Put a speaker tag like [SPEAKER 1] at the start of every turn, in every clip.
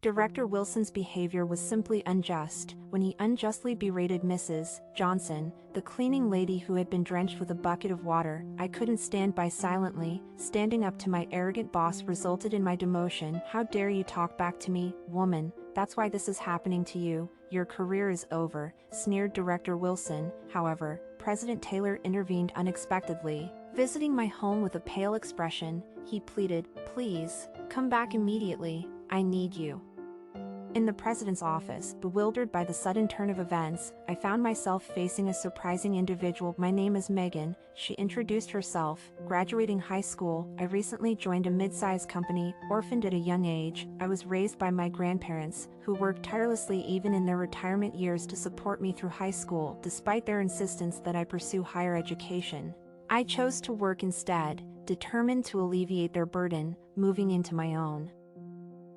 [SPEAKER 1] Director Wilson's behavior was simply unjust when he unjustly berated Mrs. Johnson, the cleaning lady who had been drenched with a bucket of water. I couldn't stand by silently. Standing up to my arrogant boss resulted in my demotion. "How dare you talk back to me, woman? That's why this is happening to you. Your career is over," sneered Director Wilson. However, President Taylor intervened unexpectedly. Visiting my home with a pale expression, he pleaded, "Please, come back immediately. I need you." In the president's office, bewildered by the sudden turn of events, I found myself facing a surprising individual. "My name is Megan," she introduced herself. "Graduating high school, I recently joined a mid-sized company. Orphaned at a young age, I was raised by my grandparents, who worked tirelessly even in their retirement years to support me through high school, despite their insistence that I pursue higher education. I chose to work instead, determined to alleviate their burden, moving into my own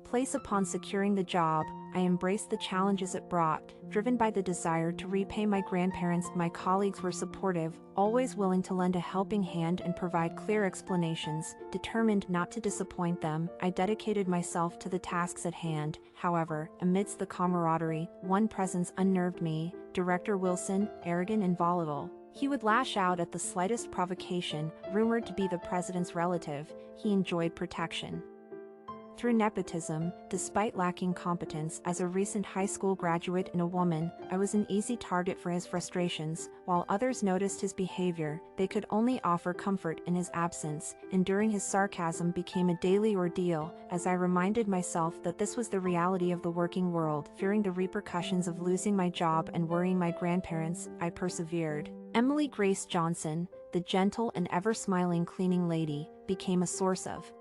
[SPEAKER 1] place. Upon securing the job, I embraced the challenges it brought, driven by the desire to repay my grandparents. My colleagues were supportive, always willing to lend a helping hand and provide clear explanations. Determined not to disappoint them, I dedicated myself to the tasks at hand. However, amidst the camaraderie, one presence unnerved me: Director Wilson, arrogant and volatile. He would lash out at the slightest provocation. Rumored to be the president's relative, he enjoyed protection through nepotism. Despite lacking competence as a recent high school graduate and a woman, I was an easy target for his frustrations. While others noticed his behavior, they could only offer comfort in his absence. Enduring his sarcasm became a daily ordeal, as I reminded myself that this was the reality of the working world. Fearing the repercussions of losing my job and worrying my grandparents, I persevered. Emily Grace Johnson, the gentle and ever-smiling cleaning lady, became a source of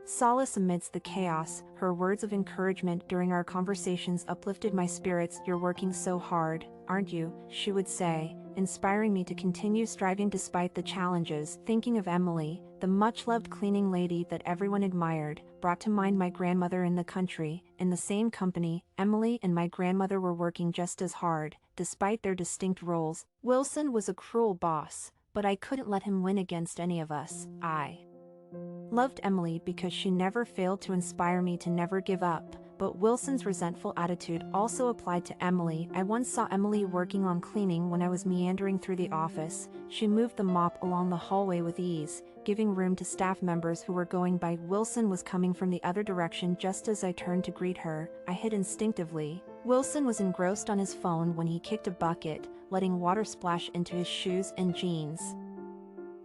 [SPEAKER 1] solace amidst the chaos. Her words of encouragement during our conversations uplifted my spirits. "You're working so hard, aren't you?" she would say, inspiring me to continue striving despite the challenges. Thinking of Emily, the much-loved cleaning lady that everyone admired, brought to mind my grandmother in the country. In the same company, Emily and my grandmother were working just as hard, despite their distinct roles. Wilson was a cruel boss, but I couldn't let him win against any of us. I loved Emily because she never failed to inspire me to never give up, but Wilson's resentful attitude also applied to Emily. I once saw Emily working on cleaning when I was meandering through the office. She moved the mop along the hallway with ease, giving room to staff members who were going by. Wilson was coming from the other direction just as I turned to greet her. I hid instinctively. Wilson was engrossed on his phone when he kicked a bucket, letting water splash into his shoes and jeans.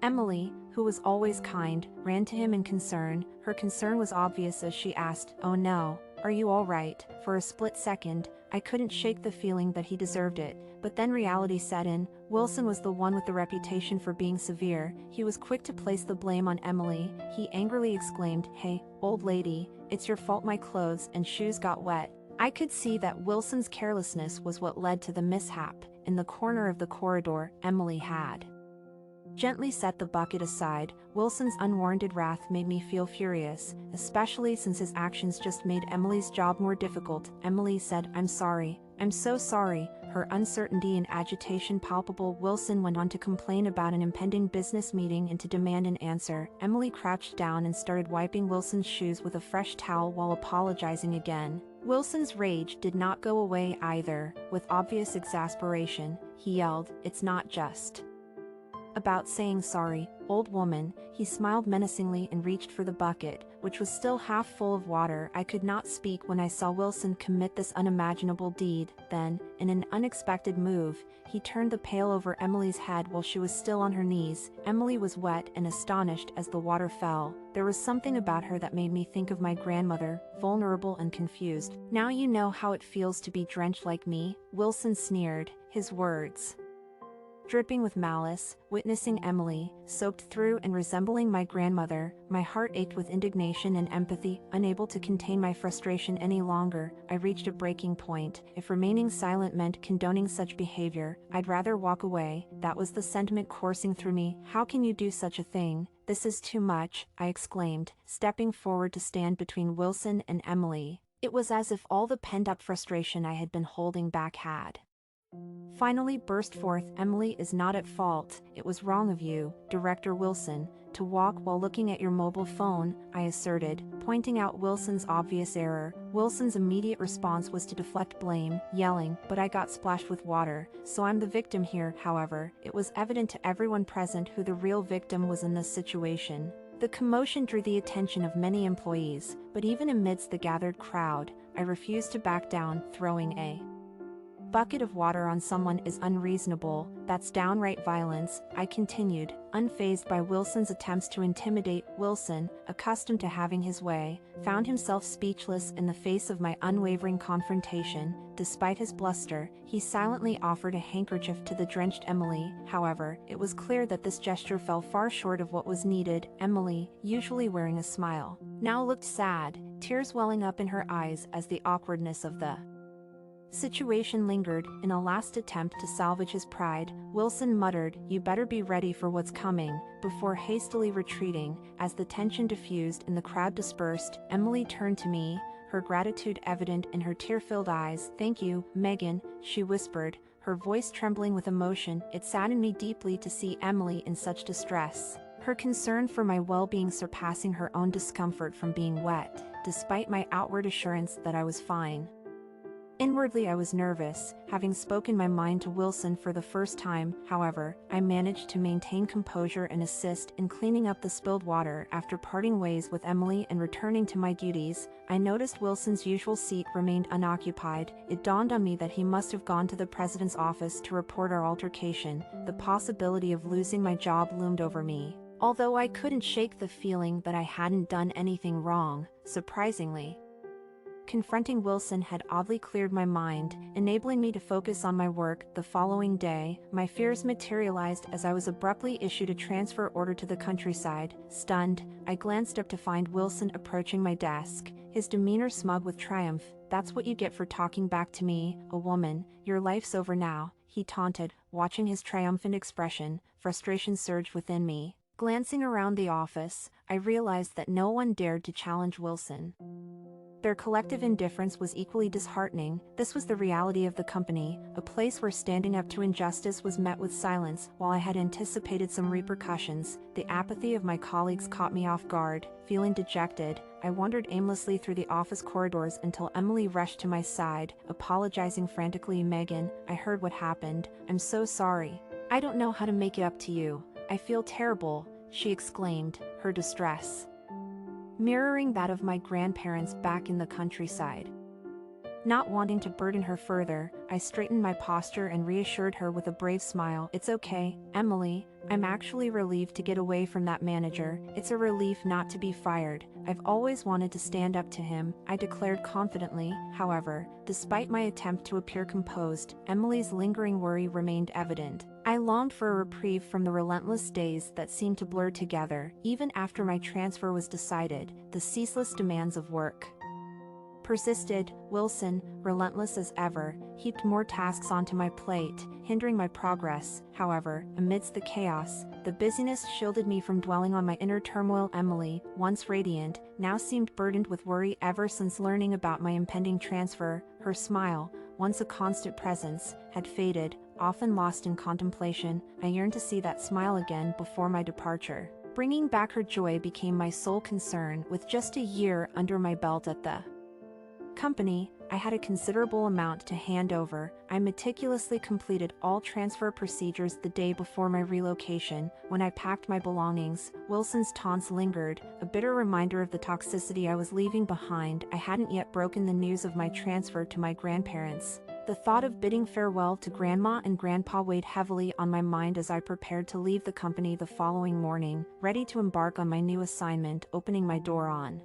[SPEAKER 1] Emily, who was always kind, ran to him in concern. Her concern was obvious as she asked, "Oh no, are you all right?" For a split second, I couldn't shake the feeling that he deserved it, but then reality set in. Wilson was the one with the reputation for being severe. He was quick to place the blame on Emily. He angrily exclaimed, "Hey, old lady, it's your fault my clothes and shoes got wet." I could see that Wilson's carelessness was what led to the mishap. In the corner of the corridor, Emily had gently set the bucket aside. Wilson's unwarranted wrath made me feel furious, especially since his actions just made Emily's job more difficult. Emily said, "I'm sorry. I'm so sorry," her uncertainty and agitation palpable. Wilson went on to complain about an impending business meeting and to demand an answer. Emily crouched down and started wiping Wilson's shoes with a fresh towel while apologizing again. Wilson's rage did not go away either. With obvious exasperation, he yelled, "It's not just about saying sorry, old woman." He smiled menacingly and reached for the bucket, which was still half full of water. I could not speak when I saw Wilson commit this unimaginable deed. Then, in an unexpected move, he turned the pail over Emily's head while she was still on her knees. Emily was wet and astonished as the water fell. There was something about her that made me think of my grandmother, vulnerable and confused. "Now you know how it feels to be drenched like me," Wilson sneered, his words dripping with malice. Witnessing Emily, soaked through and resembling my grandmother, my heart ached with indignation and empathy. Unable to contain my frustration any longer, I reached a breaking point. If remaining silent meant condoning such behavior, I'd rather walk away. That was the sentiment coursing through me. "How can you do such a thing? This is too much," I exclaimed, stepping forward to stand between Wilson and Emily. It was as if all the pent-up frustration I had been holding back had finally burst forth. "Emily is not at fault. It was wrong of you, Director Wilson, to walk while looking at your mobile phone," I asserted, pointing out Wilson's obvious error. Wilson's immediate response was to deflect blame, yelling, "But I got splashed with water, so I'm the victim here." However, it was evident to everyone present who the real victim was in this situation. The commotion drew the attention of many employees, but even amidst the gathered crowd, I refused to back down. "Throwing a bucket of water on someone is unreasonable, that's downright violence," I continued, unfazed by Wilson's attempts to intimidate. Wilson, accustomed to having his way, found himself speechless in the face of my unwavering confrontation. Despite his bluster, he silently offered a handkerchief to the drenched Emily. However, it was clear that this gesture fell far short of what was needed. Emily, usually wearing a smile, now looked sad, tears welling up in her eyes as the awkwardness of the situation lingered. In a last attempt to salvage his pride, Wilson muttered, "You better be ready for what's coming," before hastily retreating. As the tension diffused and the crowd dispersed, Emily turned to me, her gratitude evident in her tear-filled eyes. "Thank you, Megan," she whispered, her voice trembling with emotion. It saddened me deeply to see Emily in such distress, her concern for my well-being surpassing her own discomfort from being wet, despite my outward assurance that I was fine. Inwardly I was nervous, having spoken my mind to Wilson for the first time. However, I managed to maintain composure and assist in cleaning up the spilled water. After parting ways with Emily and returning to my duties, I noticed Wilson's usual seat remained unoccupied. It dawned on me that he must have gone to the president's office to report our altercation. The possibility of losing my job loomed over me, although I couldn't shake the feeling that I hadn't done anything wrong. Surprisingly, confronting Wilson had oddly cleared my mind, enabling me to focus on my work. The following day, my fears materialized as I was abruptly issued a transfer order to the countryside. Stunned, I glanced up to find Wilson approaching my desk, his demeanor smug with triumph. "That's what you get for talking back to me, a woman. Your life's over now," he taunted. Watching his triumphant expression, frustration surged within me. Glancing around the office, I realized that no one dared to challenge Wilson. Their collective indifference was equally disheartening. This was the reality of the company, a place where standing up to injustice was met with silence. While I had anticipated some repercussions, the apathy of my colleagues caught me off guard. Feeling dejected, I wandered aimlessly through the office corridors until Emily rushed to my side, apologizing frantically. "Megan, I heard what happened. I'm so sorry. I don't know how to make it up to you. I feel terrible," she exclaimed, her distress mirroring that of my grandparents back in the countryside. Not wanting to burden her further, I straightened my posture and reassured her with a brave smile. "It's okay, Emily. I'm actually relieved to get away from that manager. It's a relief not to be fired. I've always wanted to stand up to him," I declared confidently. However, despite my attempt to appear composed, Emily's lingering worry remained evident. I longed for a reprieve from the relentless days that seemed to blur together. Even after my transfer was decided, the ceaseless demands of work persisted. Wilson, relentless as ever, heaped more tasks onto my plate, hindering my progress. However, amidst the chaos, the busyness shielded me from dwelling on my inner turmoil. Emily, once radiant, now seemed burdened with worry. Ever since learning about my impending transfer, her smile, once a constant presence, had faded, often lost in contemplation. I yearned to see that smile again before my departure. Bringing back her joy became my sole concern. With just a year under my belt at the company, I had a considerable amount to hand over. I meticulously completed all transfer procedures the day before my relocation. When I packed my belongings, Wilson's taunts lingered, a bitter reminder of the toxicity I was leaving behind. I hadn't yet broken the news of my transfer to my grandparents. The thought of bidding farewell to Grandma and Grandpa weighed heavily on my mind as I prepared to leave the company the following morning, ready to embark on my new assignment. Opening my door on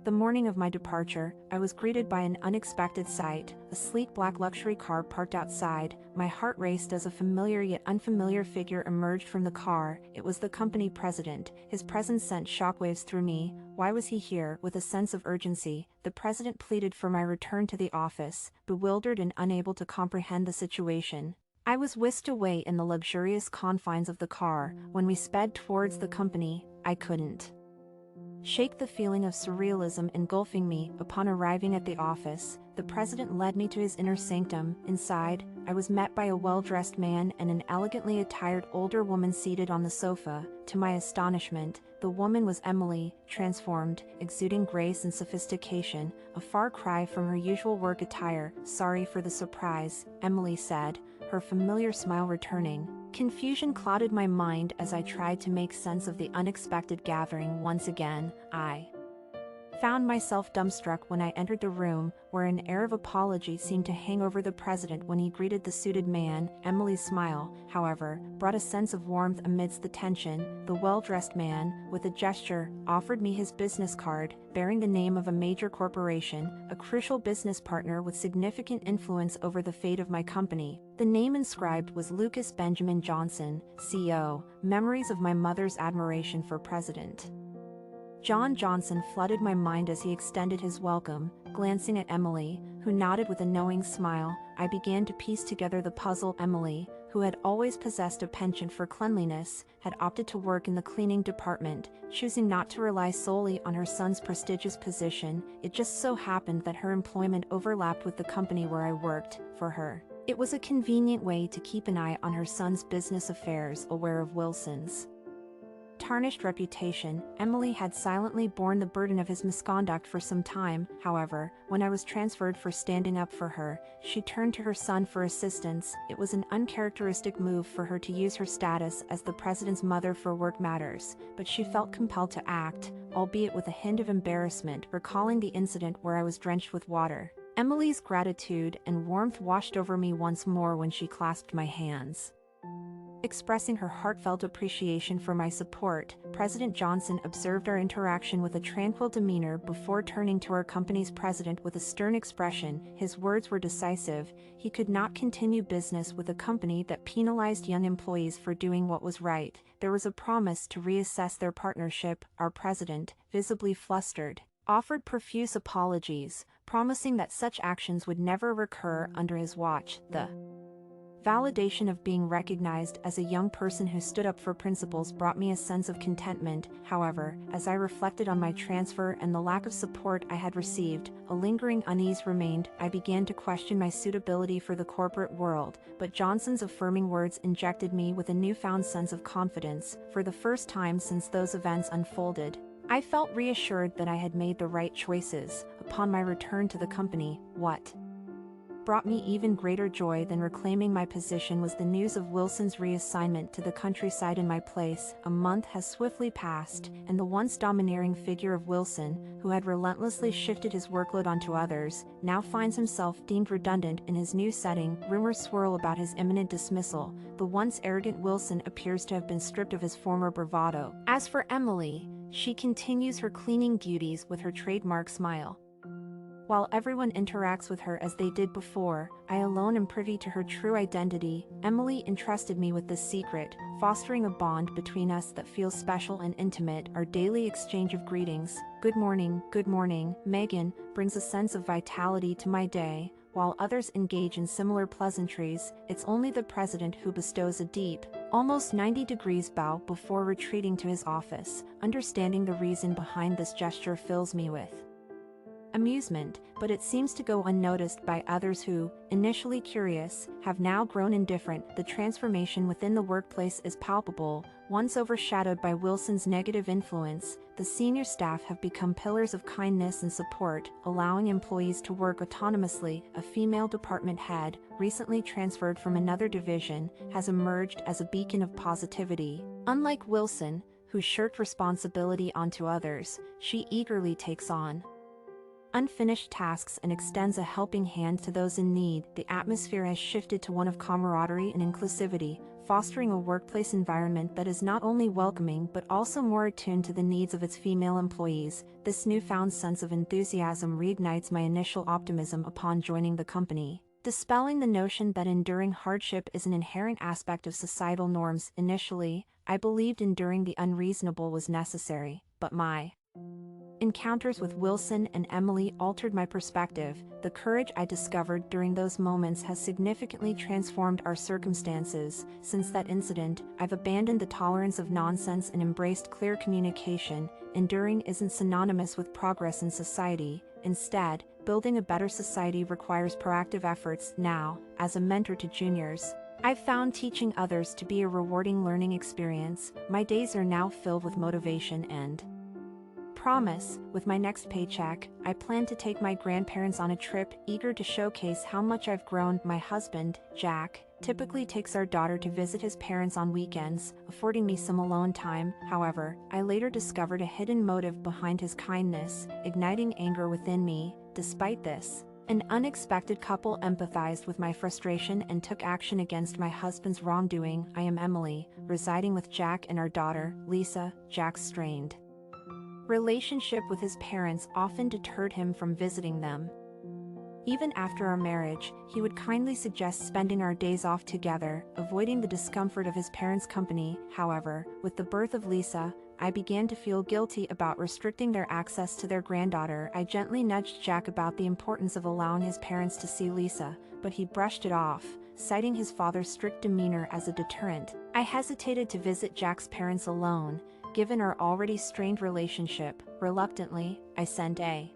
[SPEAKER 1] the morning of my departure, I was greeted by an unexpected sight. A sleek black luxury car parked outside. My heart raced as a familiar yet unfamiliar figure emerged from the car. It was the company president. His presence sent shockwaves through me. Why was he here? With a sense of urgency, the president pleaded for my return to the office, bewildered and unable to comprehend the situation. I was whisked away in the luxurious confines of the car. When we sped towards the company, I couldn't shake the feeling of surrealism engulfing me. Upon arriving at the office, the president led me to his inner sanctum. Inside, I was met by a well-dressed man and an elegantly attired older woman seated on the sofa. To my astonishment, the woman was Emily, transformed, exuding grace and sophistication, a far cry from her usual work attire. "Sorry for the surprise," Emily said, her familiar smile returning. Confusion clouded my mind as I tried to make sense of the unexpected gathering. Once again, I found myself dumbstruck when I entered the room, where an air of apology seemed to hang over the president when he greeted the suited man. Emily's smile, however, brought a sense of warmth amidst the tension. The well-dressed man, with a gesture, offered me his business card, bearing the name of a major corporation, a crucial business partner with significant influence over the fate of my company. The name inscribed was Lucas Benjamin Johnson, CEO. Memories of my mother's admiration for President John Johnson flooded my mind as he extended his welcome. Glancing at Emily, who nodded with a knowing smile, I began to piece together the puzzle. Emily, who had always possessed a penchant for cleanliness, had opted to work in the cleaning department, choosing not to rely solely on her son's prestigious position. It just so happened that her employment overlapped with the company where I worked. For her, it was a convenient way to keep an eye on her son's business affairs. Aware of Wilson's tarnished reputation, Emily had silently borne the burden of his misconduct for some time. However, when I was transferred for standing up for her, she turned to her son for assistance. It was an uncharacteristic move for her to use her status as the president's mother for work matters, but she felt compelled to act, albeit with a hint of embarrassment, recalling the incident where I was drenched with water. Emily's gratitude and warmth washed over me once more when she clasped my hands. Expressing her heartfelt appreciation for my support, President Johnson observed our interaction with a tranquil demeanor before turning to our company's president with a stern expression. His words were decisive. He could not continue business with a company that penalized young employees for doing what was right. There was a promise to reassess their partnership. Our president, visibly flustered, offered profuse apologies, promising that such actions would never recur under his watch. The validation of being recognized as a young person who stood up for principles brought me a sense of contentment. However, as I reflected on my transfer and the lack of support I had received, a lingering unease remained. I began to question my suitability for the corporate world, but Johnson's affirming words injected me with a newfound sense of confidence. For the first time since those events unfolded, I felt reassured that I had made the right choices. Upon my return to the company, what brought me even greater joy than reclaiming my position was the news of Wilson's reassignment to the countryside in my place. A month has swiftly passed, and the once domineering figure of Wilson, who had relentlessly shifted his workload onto others, now finds himself deemed redundant in his new setting. Rumors swirl about his imminent dismissal. The once arrogant Wilson appears to have been stripped of his former bravado. As for Emily, she continues her cleaning duties with her trademark smile. While everyone interacts with her as they did before, I alone am privy to her true identity. Emily entrusted me with this secret, fostering a bond between us that feels special and intimate. Our daily exchange of greetings, good morning, Megan, brings a sense of vitality to my day. While others engage in similar pleasantries, it's only the president who bestows a deep, almost 90-degree bow before retreating to his office. Understanding the reason behind this gesture fills me with amusement, but it seems to go unnoticed by others who, initially curious, have now grown indifferent. The transformation within the workplace is palpable. Once overshadowed by Wilson's negative influence, the senior staff have become pillars of kindness and support, allowing employees to work autonomously. A female department head, recently transferred from another division, has emerged as a beacon of positivity. Unlike Wilson, who shirked responsibility onto others, she eagerly takes on unfinished tasks and extends a helping hand to those in need. The atmosphere has shifted to one of camaraderie and inclusivity, fostering a workplace environment that is not only welcoming but also more attuned to the needs of its female employees. This newfound sense of enthusiasm reignites my initial optimism upon joining the company, dispelling the notion that enduring hardship is an inherent aspect of societal norms. Initially, I believed enduring the unreasonable was necessary, but my Encounters with Wilson and Emily altered my perspective. The courage I discovered during those moments has significantly transformed our circumstances. Since that incident, I've abandoned the tolerance of nonsense and embraced clear communication. Enduring isn't synonymous with progress in society. Instead, building a better society requires proactive efforts. Now, as a mentor to juniors, I've found teaching others to be a rewarding learning experience. My days are now filled with motivation and promise. With my next paycheck, I plan to take my grandparents on a trip, eager to showcase how much I've grown. My husband, Jack, typically takes our daughter to visit his parents on weekends, affording me some alone time. However, I later discovered a hidden motive behind his kindness, igniting anger within me. Despite this, an unexpected couple empathized with my frustration and took action against my husband's wrongdoing. I am Emily, residing with Jack and our daughter, Lisa. Jack's strained relationship with his parents often deterred him from visiting them. Even after our marriage, he would kindly suggest spending our days off together, avoiding the discomfort of his parents' company. However, with the birth of Lisa, I began to feel guilty about restricting their access to their granddaughter. I gently nudged Jack about the importance of allowing his parents to see Lisa, but he brushed it off, citing his father's strict demeanor as a deterrent. I hesitated to visit Jack's parents alone, given our already strained relationship. Reluctantly, I sent a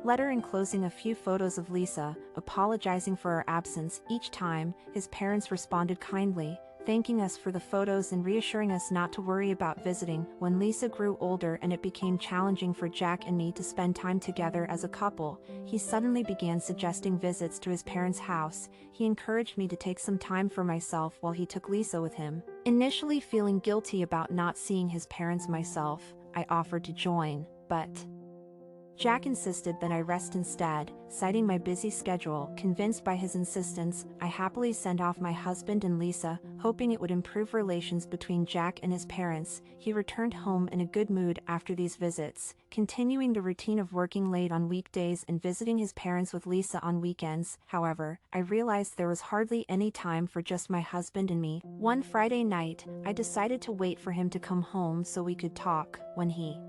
[SPEAKER 1] letter enclosing a few photos of Lisa, apologizing for our absence. Each time, his parents responded kindly, thanking us for the photos and reassuring us not to worry about visiting. When Lisa grew older and it became challenging for Jack and me to spend time together as a couple, he suddenly began suggesting visits to his parents' house. He encouraged me to take some time for myself while he took Lisa with him. Initially feeling guilty about not seeing his parents myself, I offered to join, but Jack insisted that I rest instead, citing my busy schedule. Convinced by his insistence, I happily sent off my husband and Lisa, hoping it would improve relations between Jack and his parents. He returned home in a good mood after these visits, continuing the routine of working late on weekdays and visiting his parents with Lisa on weekends. However, I realized there was hardly any time for just my husband and me. One Friday night, I decided to wait for him to come home so we could talk. When he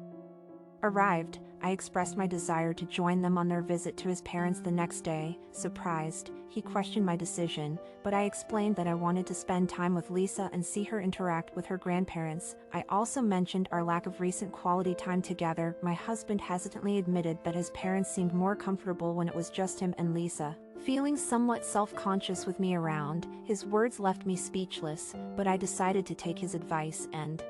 [SPEAKER 1] arrived, I expressed my desire to join them on their visit to his parents the next day. Surprised, he questioned my decision, but I explained that I wanted to spend time with Lisa and see her interact with her grandparents. I also mentioned our lack of recent quality time together. My husband hesitantly admitted that his parents seemed more comfortable when it was just him and Lisa. Feeling somewhat self-conscious with me around, his words left me speechless, but I decided to take his advice and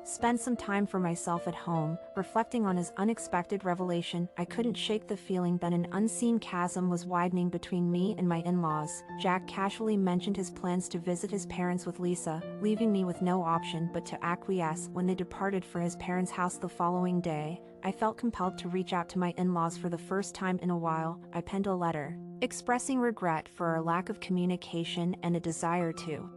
[SPEAKER 1] spend some time for myself at home. Reflecting on his unexpected revelation, I couldn't shake the feeling that an unseen chasm was widening between me and my in-laws. Jack casually mentioned his plans to visit his parents with Lisa, leaving me with no option but to acquiesce. When they departed for his parents' house the following day, I felt compelled to reach out to my in-laws for the first time in a while. I penned a letter, expressing regret for our lack of communication and a desire to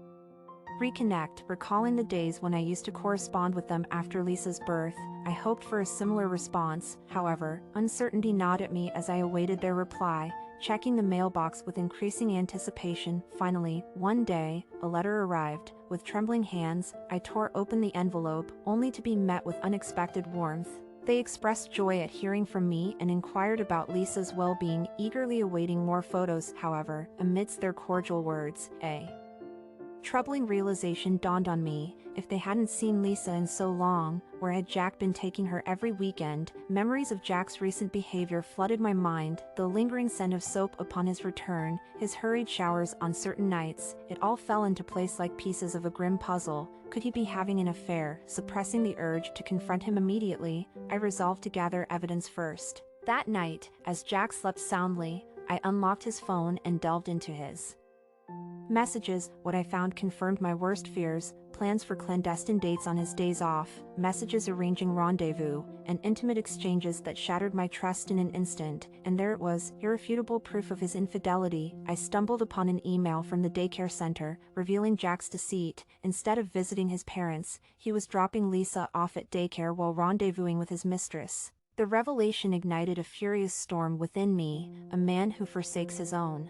[SPEAKER 1] reconnect. Recalling the days when I used to correspond with them after Lisa's birth, I hoped for a similar response. However, uncertainty gnawed at me as I awaited their reply, checking the mailbox with increasing anticipation. Finally, one day, a letter arrived. With trembling hands, I tore open the envelope, only to be met with unexpected warmth. They expressed joy at hearing from me and inquired about Lisa's well-being, eagerly awaiting more photos. However, amidst their cordial words, a troubling realization dawned on me. If they hadn't seen Lisa in so long, where had Jack been taking her every weekend? Memories of Jack's recent behavior flooded my mind, the lingering scent of soap upon his return, his hurried showers on certain nights. It all fell into place like pieces of a grim puzzle. Could he be having an affair? Suppressing the urge to confront him immediately, I resolved to gather evidence first. That night, as Jack slept soundly, I unlocked his phone and delved into his messages. What I found confirmed my worst fears: plans for clandestine dates on his days off, messages arranging rendezvous, and intimate exchanges that shattered my trust in an instant. And there it was, irrefutable proof of his infidelity. I stumbled upon an email from the daycare center, revealing Jack's deceit. Instead of visiting his parents, he was dropping Lisa off at daycare while rendezvousing with his mistress. The revelation ignited a furious storm within me. A man who forsakes his own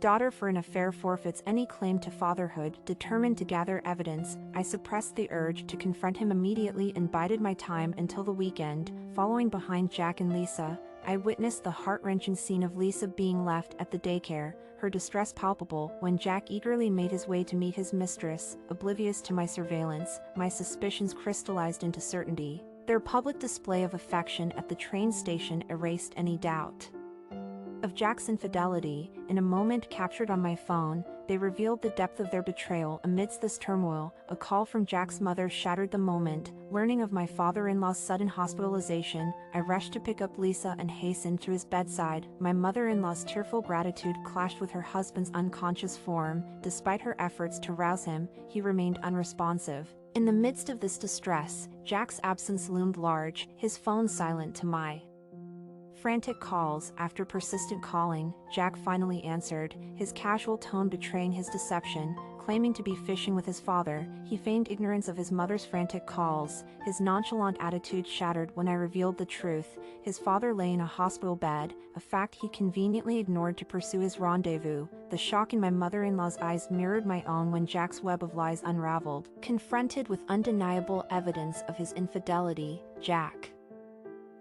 [SPEAKER 1] Daughter for an affair forfeits any claim to fatherhood. Determined to gather evidence, I suppressed the urge to confront him immediately and bided my time until the weekend. Following behind Jack and Lisa, I witnessed the heart-wrenching scene of Lisa being left at the daycare, her distress palpable when Jack eagerly made his way to meet his mistress. Oblivious to my surveillance, my suspicions crystallized into certainty. Their public display of affection at the train station erased any doubt of Jack's infidelity. In a moment captured on my phone, they revealed the depth of their betrayal. Amidst this turmoil, a call from Jack's mother shattered the moment. Learning of my father-in-law's sudden hospitalization, I rushed to pick up Lisa and hastened to his bedside. My mother-in-law's tearful gratitude clashed with her husband's unconscious form. Despite her efforts to rouse him, he remained unresponsive. In the midst of this distress, Jack's absence loomed large, his phone silent to my frantic calls. After persistent calling, Jack finally answered, his casual tone betraying his deception. Claiming to be fishing with his father, he feigned ignorance of his mother's frantic calls. His nonchalant attitude shattered when I revealed the truth. His father lay in a hospital bed, a fact he conveniently ignored to pursue his rendezvous. The shock in my mother-in-law's eyes mirrored my own when Jack's web of lies unraveled. Confronted with undeniable evidence of his infidelity, Jack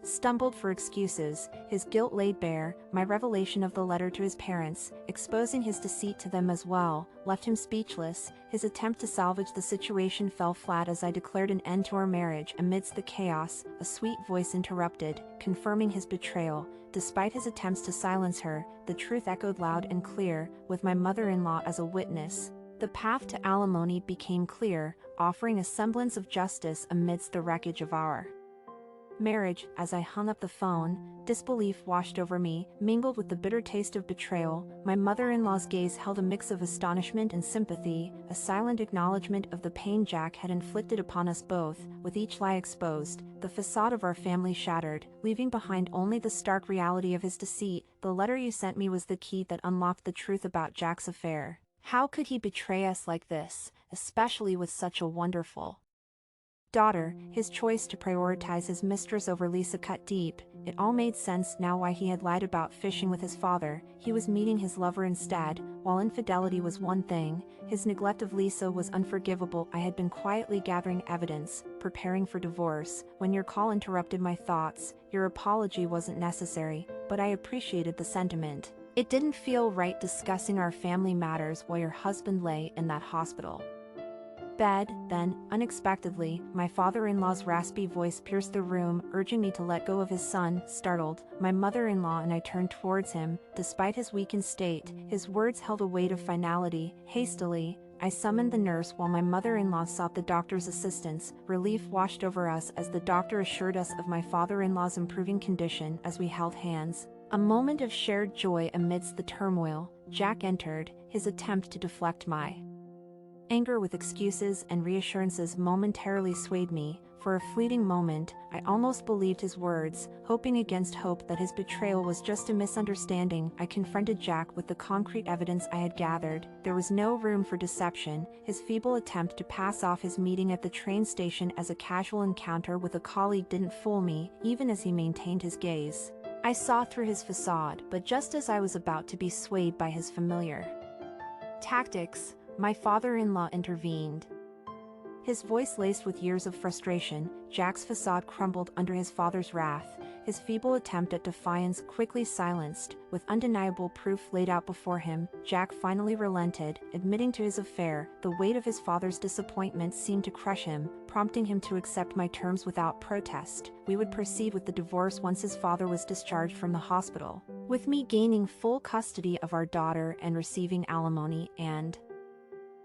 [SPEAKER 1] stumbled for excuses, his guilt laid bare. My revelation of the letter to his parents, exposing his deceit to them as well, left him speechless. His attempt to salvage the situation fell flat as I declared an end to our marriage. Amidst the chaos, a sweet voice interrupted, confirming his betrayal. Despite his attempts to silence her, the truth echoed loud and clear, with my mother-in-law as a witness. The path to alimony became clear, offering a semblance of justice amidst the wreckage of our marriage. As I hung up the phone, disbelief washed over me, mingled with the bitter taste of betrayal. My mother-in-law's gaze held a mix of astonishment and sympathy, a silent acknowledgement of the pain Jack had inflicted upon us both. With each lie exposed, the facade of our family shattered, leaving behind only the stark reality of his deceit. The letter you sent me was the key that unlocked the truth about Jack's affair. How could he betray us like this, especially with such a wonderful daughter? His choice to prioritize his mistress over Lisa cut deep. It all made sense now why he had lied about fishing with his father. He was meeting his lover instead. While infidelity was one thing, his neglect of Lisa was unforgivable. I had been quietly gathering evidence, preparing for divorce, when your call interrupted my thoughts. Your apology wasn't necessary, but I appreciated the sentiment. It didn't feel right discussing our family matters while your husband lay in that hospital bed. Then, unexpectedly, my father-in-law's raspy voice pierced the room, urging me to let go of his son. Startled, my mother-in-law and I turned towards him. Despite his weakened state, his words held a weight of finality. Hastily, I summoned the nurse while my mother-in-law sought the doctor's assistance. Relief washed over us as the doctor assured us of my father-in-law's improving condition. As we held hands, a moment of shared joy amidst the turmoil, Jack entered, his attempt to deflect my anger with excuses and reassurances momentarily swayed me. For a fleeting moment, I almost believed his words, hoping against hope that his betrayal was just a misunderstanding. I confronted Jack with the concrete evidence I had gathered. There was no room for deception. His feeble attempt to pass off his meeting at the train station as a casual encounter with a colleague didn't fool me, even as he maintained his gaze. I saw through his facade, but just as I was about to be swayed by his familiar tactics, my father-in-law intervened. His voice laced with years of frustration, Jack's facade crumbled under his father's wrath. His feeble attempt at defiance quickly silenced. With undeniable proof laid out before him, Jack finally relented, admitting to his affair. The weight of his father's disappointment seemed to crush him, prompting him to accept my terms without protest. We would proceed with the divorce once his father was discharged from the hospital, with me gaining full custody of our daughter and receiving alimony and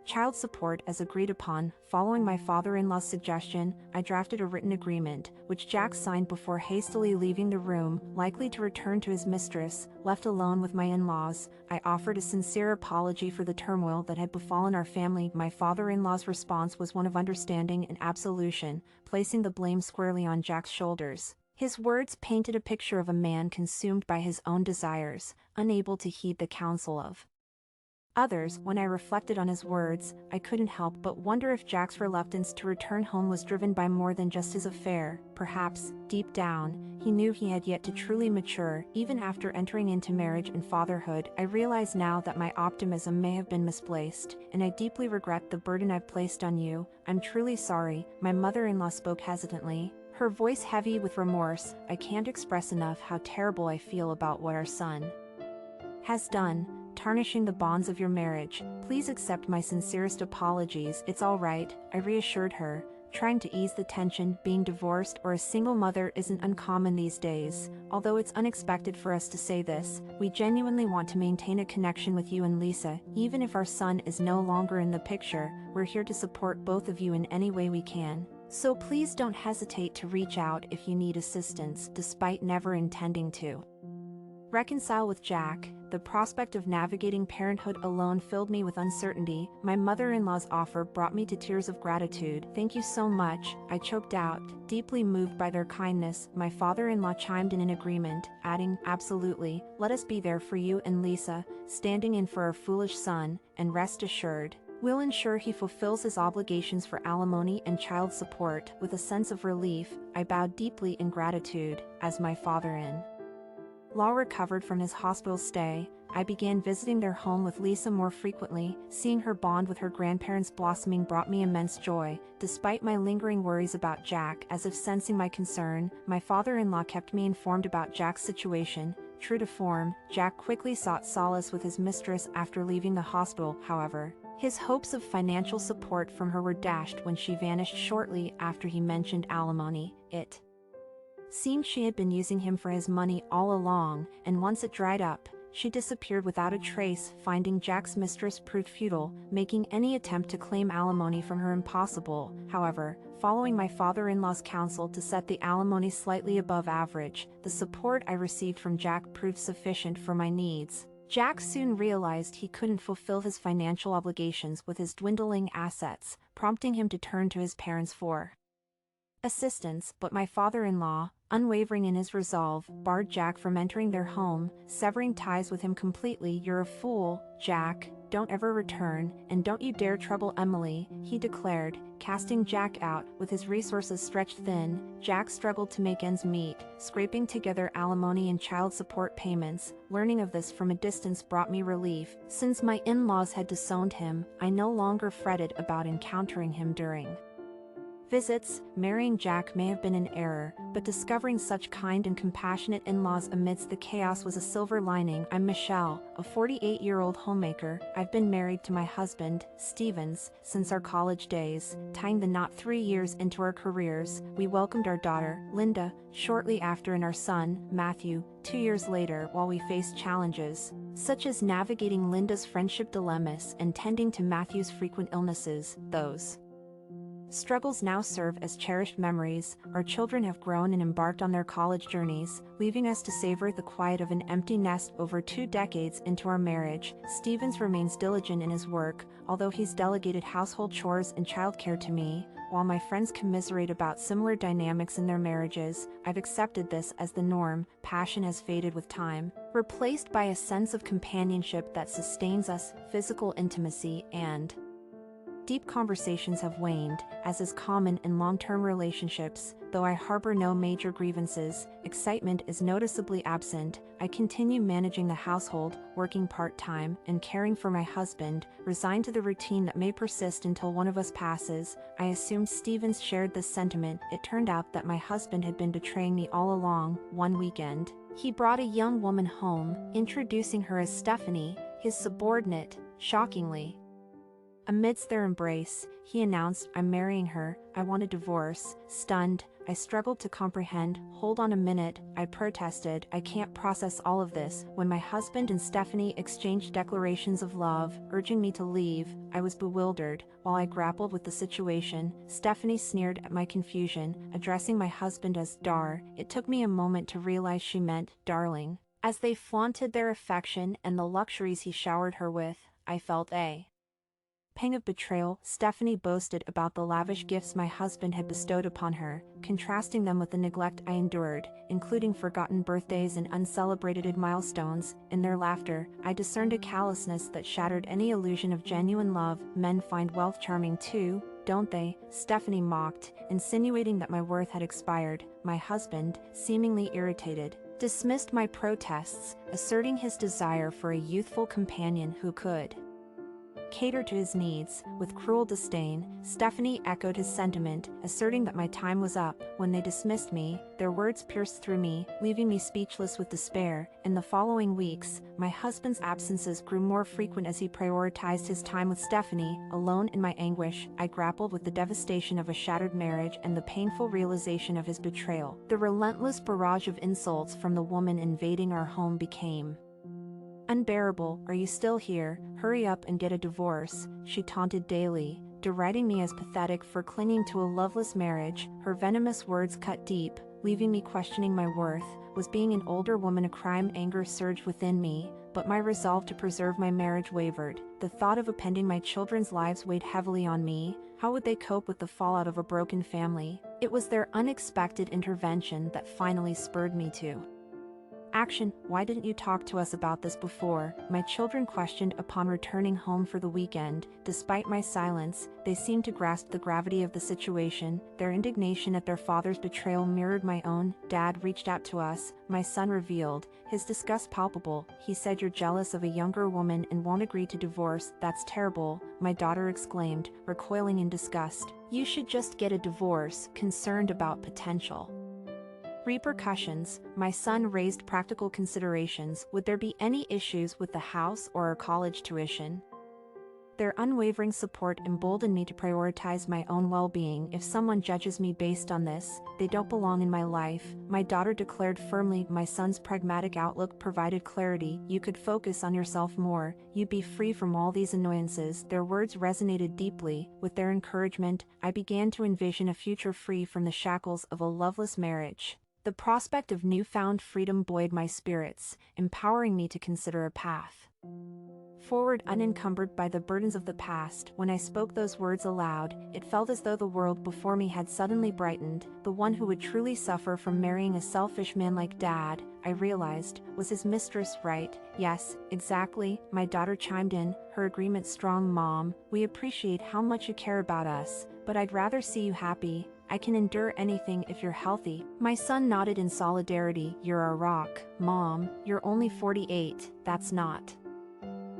[SPEAKER 1] child support as agreed upon. Following my father-in-law's suggestion, I drafted a written agreement, which Jack signed before hastily leaving the room. Likely to return to his mistress, left alone with my in-laws, I offered a sincere apology for the turmoil that had befallen our family. My father-in-law's response was one of understanding and absolution, placing the blame squarely on Jack's shoulders. His words painted a picture of a man consumed by his own desires, unable to heed the counsel of Others, when I reflected on his words, I couldn't help but wonder if Jack's reluctance to return home was driven by more than just his affair. Perhaps, deep down, he knew he had yet to truly mature. Even after entering into marriage and fatherhood, I realize now that my optimism may have been misplaced, and I deeply regret the burden I've placed on you. I'm truly sorry, my mother-in-law spoke hesitantly, her voice heavy with remorse. I can't express enough how terrible I feel about what our son has done, tarnishing the bonds of your marriage. Please accept my sincerest apologies. It's all right, I reassured her, trying to ease the tension. Being divorced or a single mother isn't uncommon these days. Although it's unexpected for us to say this, we genuinely want to maintain a connection with you and Lisa. Even if our son is no longer in the picture, we're here to support both of you in any way we can. So please don't hesitate to reach out if you need assistance, despite never intending to reconcile with Jack. The prospect of navigating parenthood alone filled me with uncertainty. My mother-in-law's offer brought me to tears of gratitude. Thank you so much, I choked out, deeply moved by their kindness. My father-in-law chimed in agreement, adding, absolutely, let us be there for you and Lisa, standing in for our foolish son, and rest assured, we'll ensure he fulfills his obligations for alimony and child support. With a sense of relief, I bowed deeply in gratitude. As my father-in-law recovered from his hospital stay, I began visiting their home with Lisa more frequently. Seeing her bond with her grandparents blossoming brought me immense joy. Despite my lingering worries about Jack, as if sensing my concern, my father-in-law kept me informed about Jack's situation. True to form, Jack quickly sought solace with his mistress after leaving the hospital. However, his hopes of financial support from her were dashed when she vanished shortly after he mentioned alimony. It seemed she had been using him for his money all along, and once it dried up, she disappeared without a trace. Finding Jack's mistress proved futile, making any attempt to claim alimony from her impossible. However, following my father-in-law's counsel to set the alimony slightly above average, the support I received from Jack proved sufficient for my needs. Jack soon realized he couldn't fulfill his financial obligations with his dwindling assets, prompting him to turn to his parents for assistance, but my father-in-law, unwavering in his resolve, barred Jack from entering their home, severing ties with him completely. You're a fool, Jack, don't ever return, and don't you dare trouble Emily, he declared, casting Jack out. With his resources stretched thin, Jack struggled to make ends meet, scraping together alimony and child support payments. Learning of this from a distance brought me relief. Since my in-laws had disowned him, I no longer fretted about encountering him during visits. Marrying Jack may have been an error, but discovering such kind and compassionate in-laws amidst the chaos was a silver lining. I'm Michelle, a 48-year-old homemaker. I've been married to my husband, Stevens, since our college days. Tying the knot 3 years into our careers, we welcomed our daughter, Linda, shortly after, and our son, Matthew, 2 years later. While we faced challenges, such as navigating Linda's friendship dilemmas and tending to Matthew's frequent illnesses, those struggles now serve as cherished memories. Our children have grown and embarked on their college journeys, leaving us to savor the quiet of an empty nest. Over 2 decades into our marriage, Stevens remains diligent in his work, although he's delegated household chores and childcare to me. While my friends commiserate about similar dynamics in their marriages, I've accepted this as the norm. Passion has faded with time, replaced by a sense of companionship that sustains us. Physical intimacy and deep conversations have waned, as is common in long-term relationships. Though I harbor no major grievances, excitement is noticeably absent. I continue managing the household, working part-time, and caring for my husband, resigned to the routine that may persist until one of us passes. I assumed Stevens shared this sentiment. It turned out that my husband had been betraying me all along. One weekend, he brought a young woman home, introducing her as Stephanie, his subordinate. Shockingly, amidst their embrace, he announced, I'm marrying her, I want a divorce. Stunned, I struggled to comprehend. Hold on a minute, I protested, I can't process all of this. When my husband and Stephanie exchanged declarations of love, urging me to leave, I was bewildered. While I grappled with the situation, Stephanie sneered at my confusion, addressing my husband as Dar. It took me a moment to realize she meant darling. As they flaunted their affection and the luxuries he showered her with, I felt a pang of betrayal, Stephanie boasted about the lavish gifts my husband had bestowed upon her, contrasting them with the neglect I endured, including forgotten birthdays and uncelebrated milestones. In their laughter, I discerned a callousness that shattered any illusion of genuine love. Men find wealth charming too, don't they? Stephanie mocked, insinuating that my worth had expired. My husband, seemingly irritated, dismissed my protests, asserting his desire for a youthful companion who could cater to his needs. With cruel disdain, Stephanie echoed his sentiment, asserting that my time was up. When they dismissed me, their words pierced through me, leaving me speechless with despair. In the following weeks, my husband's absences grew more frequent as he prioritized his time with Stephanie. Alone in my anguish, I grappled with the devastation of a shattered marriage and the painful realization of his betrayal. The relentless barrage of insults from the woman invading our home became unbearable. Are you still here? Hurry up and get a divorce, she taunted daily, deriding me as pathetic for clinging to a loveless marriage. Her venomous words cut deep, leaving me questioning my worth. Was being an older woman a crime? Anger surged within me, but my resolve to preserve my marriage wavered. The thought of upending my children's lives weighed heavily on me. How would they cope with the fallout of a broken family? It was their unexpected intervention that finally spurred me to action. Why didn't you talk to us about this before? My children questioned upon returning home for the weekend. Despite my silence, they seemed to grasp the gravity of the situation. Their indignation at their father's betrayal mirrored my own. Dad reached out to us, my son revealed, his disgust palpable. He said, you're jealous of a younger woman and won't agree to divorce. That's terrible, my daughter exclaimed, recoiling in disgust. You should just get a divorce, concerned about potential repercussions. My son raised practical considerations. Would there be any issues with the house or our college tuition? Their unwavering support emboldened me to prioritize my own well-being. If someone judges me based on this, they don't belong in my life, my daughter declared firmly. My son's pragmatic outlook provided clarity. You could focus on yourself more, you'd be free from all these annoyances. Their words resonated deeply. With their encouragement, I began to envision a future free from the shackles of a loveless marriage. The prospect of newfound freedom buoyed my spirits, empowering me to consider a path forward unencumbered by the burdens of the past. When I spoke those words aloud, it felt as though the world before me had suddenly brightened. The one who would truly suffer from marrying a selfish man like Dad, I realized, was his mistress, right? Yes, exactly, my daughter chimed in, her agreement strong. Mom, we appreciate how much you care about us, but I'd rather see you happy. I can endure anything if you're healthy. My son nodded in solidarity. You're a rock, Mom. You're only 48, that's not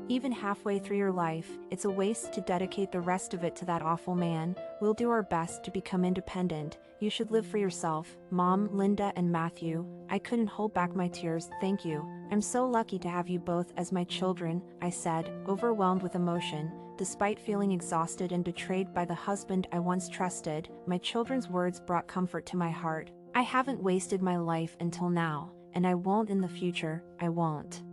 [SPEAKER 1] even halfway through your life. It's a waste to dedicate the rest of it to that awful man. We'll do our best to become independent. You should live for yourself. Mom, Linda and Matthew. I couldn't hold back my tears. Thank you. I'm so lucky to have you both as my children, I said, overwhelmed with emotion. Despite feeling exhausted and betrayed by the husband I once trusted, my children's words brought comfort to my heart. I haven't wasted my life until now, and I won't in the future. I won't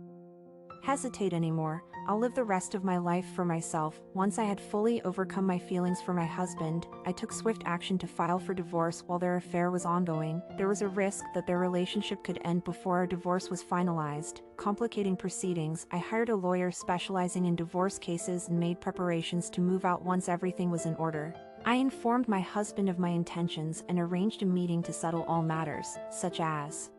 [SPEAKER 1] hesitate anymore. I'll live the rest of my life for myself. Once I had fully overcome my feelings for my husband, I took swift action to file for divorce while their affair was ongoing. There was a risk that their relationship could end before our divorce was finalized. Complicating proceedings, I hired a lawyer specializing in divorce cases and made preparations to move out once everything was in order. I informed my husband of my intentions and arranged a meeting to settle all matters, such as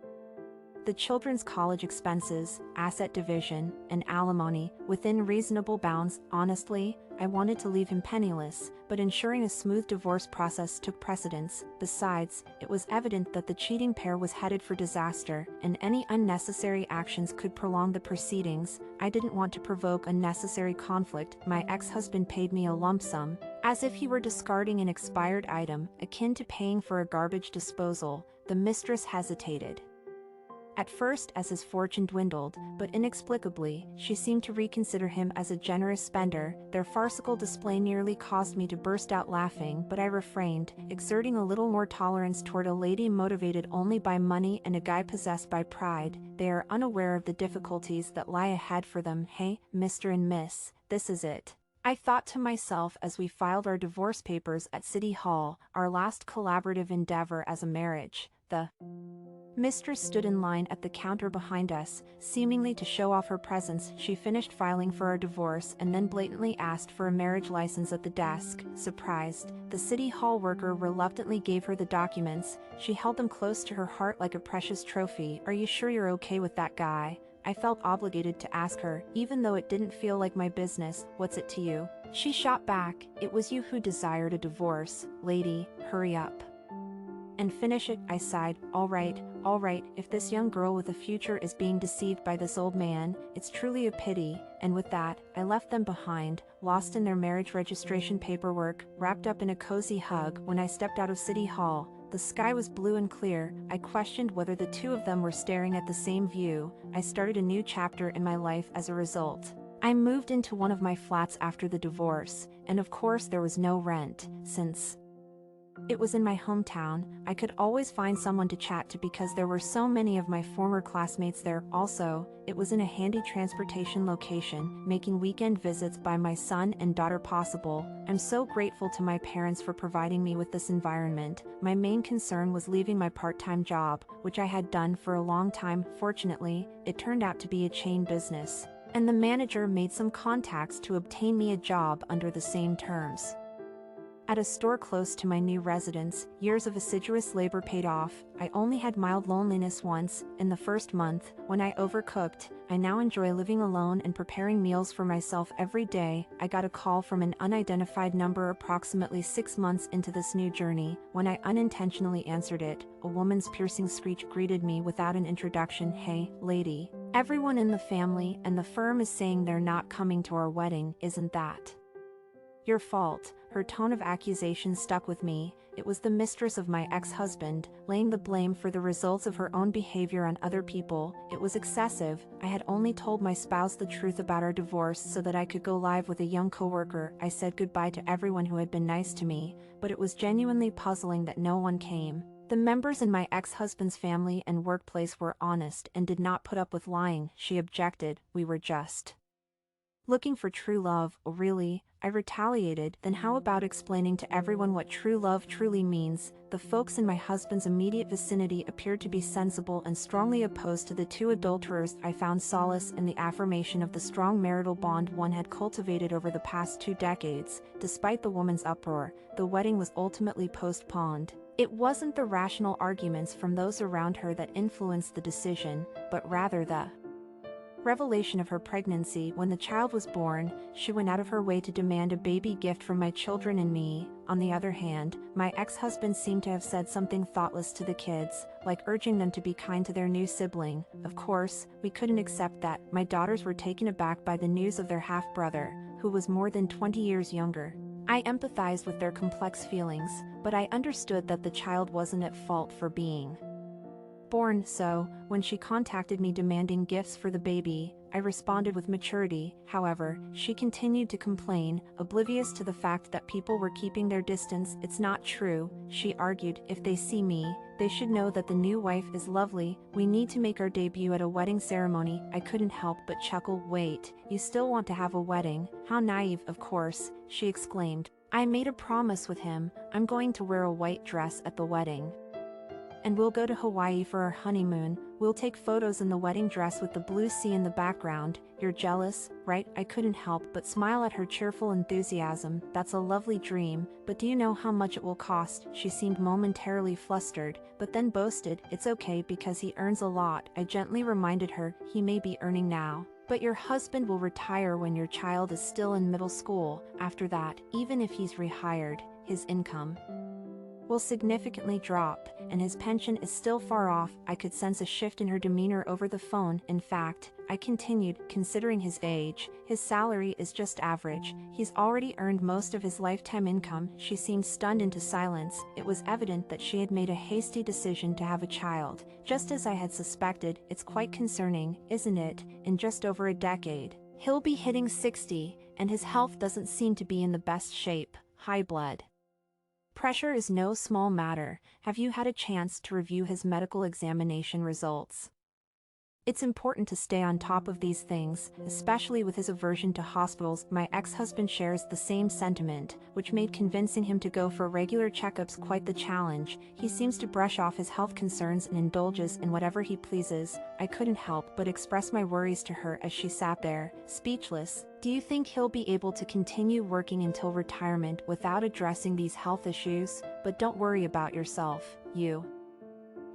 [SPEAKER 1] the children's college expenses, asset division, and alimony, within reasonable bounds. Honestly, I wanted to leave him penniless, but ensuring a smooth divorce process took precedence. Besides, it was evident that the cheating pair was headed for disaster, and any unnecessary actions could prolong the proceedings. I didn't want to provoke unnecessary conflict. My ex-husband paid me a lump sum, as if he were discarding an expired item, akin to paying for a garbage disposal. The mistress hesitated at first as his fortune dwindled, but inexplicably, she seemed to reconsider him as a generous spender. Their farcical display nearly caused me to burst out laughing, but I refrained, exerting a little more tolerance toward a lady motivated only by money and a guy possessed by pride. They are unaware of the difficulties that lie ahead for them. Hey, Mr. and Miss, this is it, I thought to myself as we filed our divorce papers at City Hall, our last collaborative endeavor as a marriage. The Mistress stood in line at the counter behind us, seemingly to show off her presence. She finished filing for our divorce and then blatantly asked for a marriage license at the desk. Surprised, the city hall worker reluctantly gave her the documents. She held them close to her heart like a precious trophy. "Are you sure you're okay with that guy?" I felt obligated to ask her, even though it didn't feel like my business. "What's it to you?" She shot back, "It was you who desired a divorce, lady, hurry up and finish it." I sighed. All right, if this young girl with a future is being deceived by this old man, it's truly a pity." And with that, I left them behind, lost in their marriage registration paperwork, wrapped up in a cozy hug. When I stepped out of City Hall, the sky was blue and clear. I questioned whether the two of them were staring at the same view. I started a new chapter in my life as a result. I moved into one of my flats after the divorce, and of course there was no rent, since it was in my hometown. I could always find someone to chat to because there were so many of my former classmates there. Also, it was in a handy transportation location, making weekend visits by my son and daughter possible. I'm so grateful to my parents for providing me with this environment. My main concern was leaving my part-time job, which I had done for a long time. Fortunately, it turned out to be a chain business, and the manager made some contacts to obtain me a job under the same terms. At a store close to my new residence, years of assiduous labor paid off. I only had mild loneliness once, in the first month, when I overcooked. I now enjoy living alone and preparing meals for myself every day. I got a call from an unidentified number approximately 6 months into this new journey. When I unintentionally answered it, a woman's piercing screech greeted me without an introduction. "Hey, lady. Everyone in the family and the firm is saying they're not coming to our wedding. Isn't that your fault?" Her tone of accusation stuck with me. It was the mistress of my ex-husband, laying the blame for the results of her own behavior on other people. It was excessive. I had only told my spouse the truth about our divorce so that I could go live with a young coworker. I said goodbye to everyone who had been nice to me, but it was genuinely puzzling that no one came. The members in my ex-husband's family and workplace were honest and did not put up with lying. She objected. "We were just looking for true love." "Oh, really?" I retaliated. "Then how about explaining to everyone what true love truly means?" The folks in my husband's immediate vicinity appeared to be sensible and strongly opposed to the two adulterers. I found solace in the affirmation of the strong marital bond one had cultivated over the past 2 decades. Despite the woman's uproar, the wedding was ultimately postponed. It wasn't the rational arguments from those around her that influenced the decision, but rather the revelation of her pregnancy. When the child was born, she went out of her way to demand a baby gift from my children and me. On the other hand, my ex-husband seemed to have said something thoughtless to the kids, like urging them to be kind to their new sibling. Of course, we couldn't accept that. My daughters were taken aback by the news of their half-brother, who was more than 20 years younger. I empathized with their complex feelings, but I understood that the child wasn't at fault for being born. So, when she contacted me demanding gifts for the baby, I responded with maturity. However, she continued to complain, oblivious to the fact that people were keeping their distance. "It's not true," she argued. "If they see me, they should know that the new wife is lovely. We need to make our debut at a wedding ceremony." I couldn't help but chuckle. "Wait, you still want to have a wedding? How naive." "Of course," she exclaimed. "I made a promise with him. I'm going to wear a white dress at the wedding, and we'll go to Hawaii for our honeymoon. We'll take photos in the wedding dress with the blue sea in the background." "You're jealous, right?" I couldn't help but smile at her cheerful enthusiasm. "That's a lovely dream, but do you know how much it will cost?" She seemed momentarily flustered, but then boasted, "It's okay because he earns a lot." I gently reminded her, "He may be earning now, but your husband will retire when your child is still in middle school. After that, even if he's rehired, his income will significantly drop, and his pension is still far off." I could sense a shift in her demeanor over the phone. "In fact," I continued, "considering his age, his salary is just average. He's already earned most of his lifetime income." She seemed stunned into silence. It was evident that she had made a hasty decision to have a child. Just as I had suspected. "It's quite concerning, isn't it? In just over a decade, he'll be hitting 60, and his health doesn't seem to be in the best shape. High blood pressure is no small matter. Have you had a chance to review his medical examination results?" It's important to stay on top of these things, especially with his aversion to hospitals. My ex-husband shares the same sentiment, which made convincing him to go for regular checkups quite the challenge. He seems to brush off his health concerns and indulges in whatever he pleases. I couldn't help but express my worries to her as she sat there, speechless. Do you think he'll be able to continue working until retirement without addressing these health issues? But don't worry about yourself, you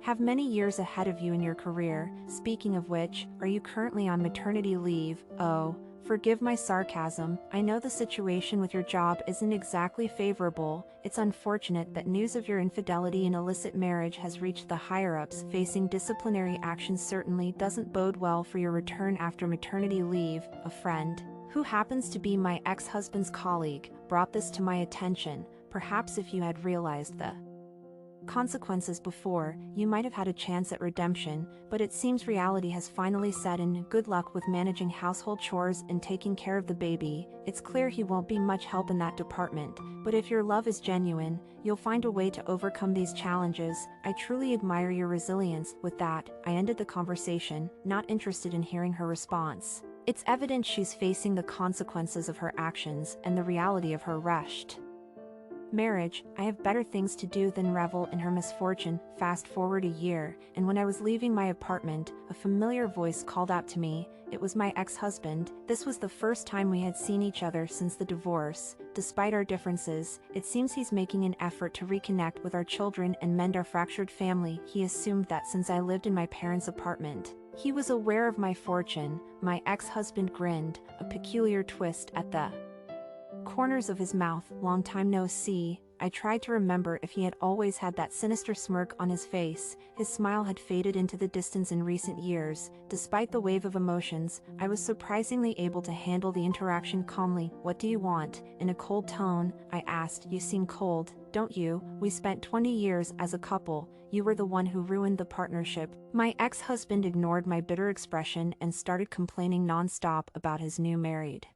[SPEAKER 1] have many years ahead of you in your career. Speaking of which, are you currently on maternity leave? Oh, forgive my sarcasm. I know the situation with your job isn't exactly favorable. It's unfortunate that news of your infidelity and illicit marriage has reached the higher-ups. Facing disciplinary action certainly doesn't bode well for your return after maternity leave. A friend, who happens to be my ex-husband's colleague, brought this to my attention. Perhaps if you had realized the consequences before, you might have had a chance at redemption, but it seems reality has finally set in. Good luck with managing household chores and taking care of the baby. It's clear he won't be much help in that department, but if your love is genuine, you'll find a way to overcome these challenges. I truly admire your resilience. With that, I ended the conversation, not interested in hearing her response. It's evident she's facing the consequences of her actions and the reality of her rushed marriage. I have better things to do than revel in her misfortune. Fast forward a year, and when I was leaving my apartment, a familiar voice called out to me. It was my ex-husband. This was the first time we had seen each other since the divorce. Despite our differences, it seems he's making an effort to reconnect with our children and mend our fractured family. He assumed that since I lived in my parents' apartment, he was aware of my fortune. My ex-husband grinned, a peculiar twist at the corners of his mouth. Long time no see. I tried to remember if he had always had that sinister smirk on his face. His smile had faded into the distance in recent years. Despite the wave of emotions, I was surprisingly able to handle the interaction calmly. What do you want? In a cold tone, I asked. You seem cold, don't you? We spent 20 years as a couple. You were the one who ruined the partnership. My ex-husband ignored my bitter expression and started complaining non-stop about his new married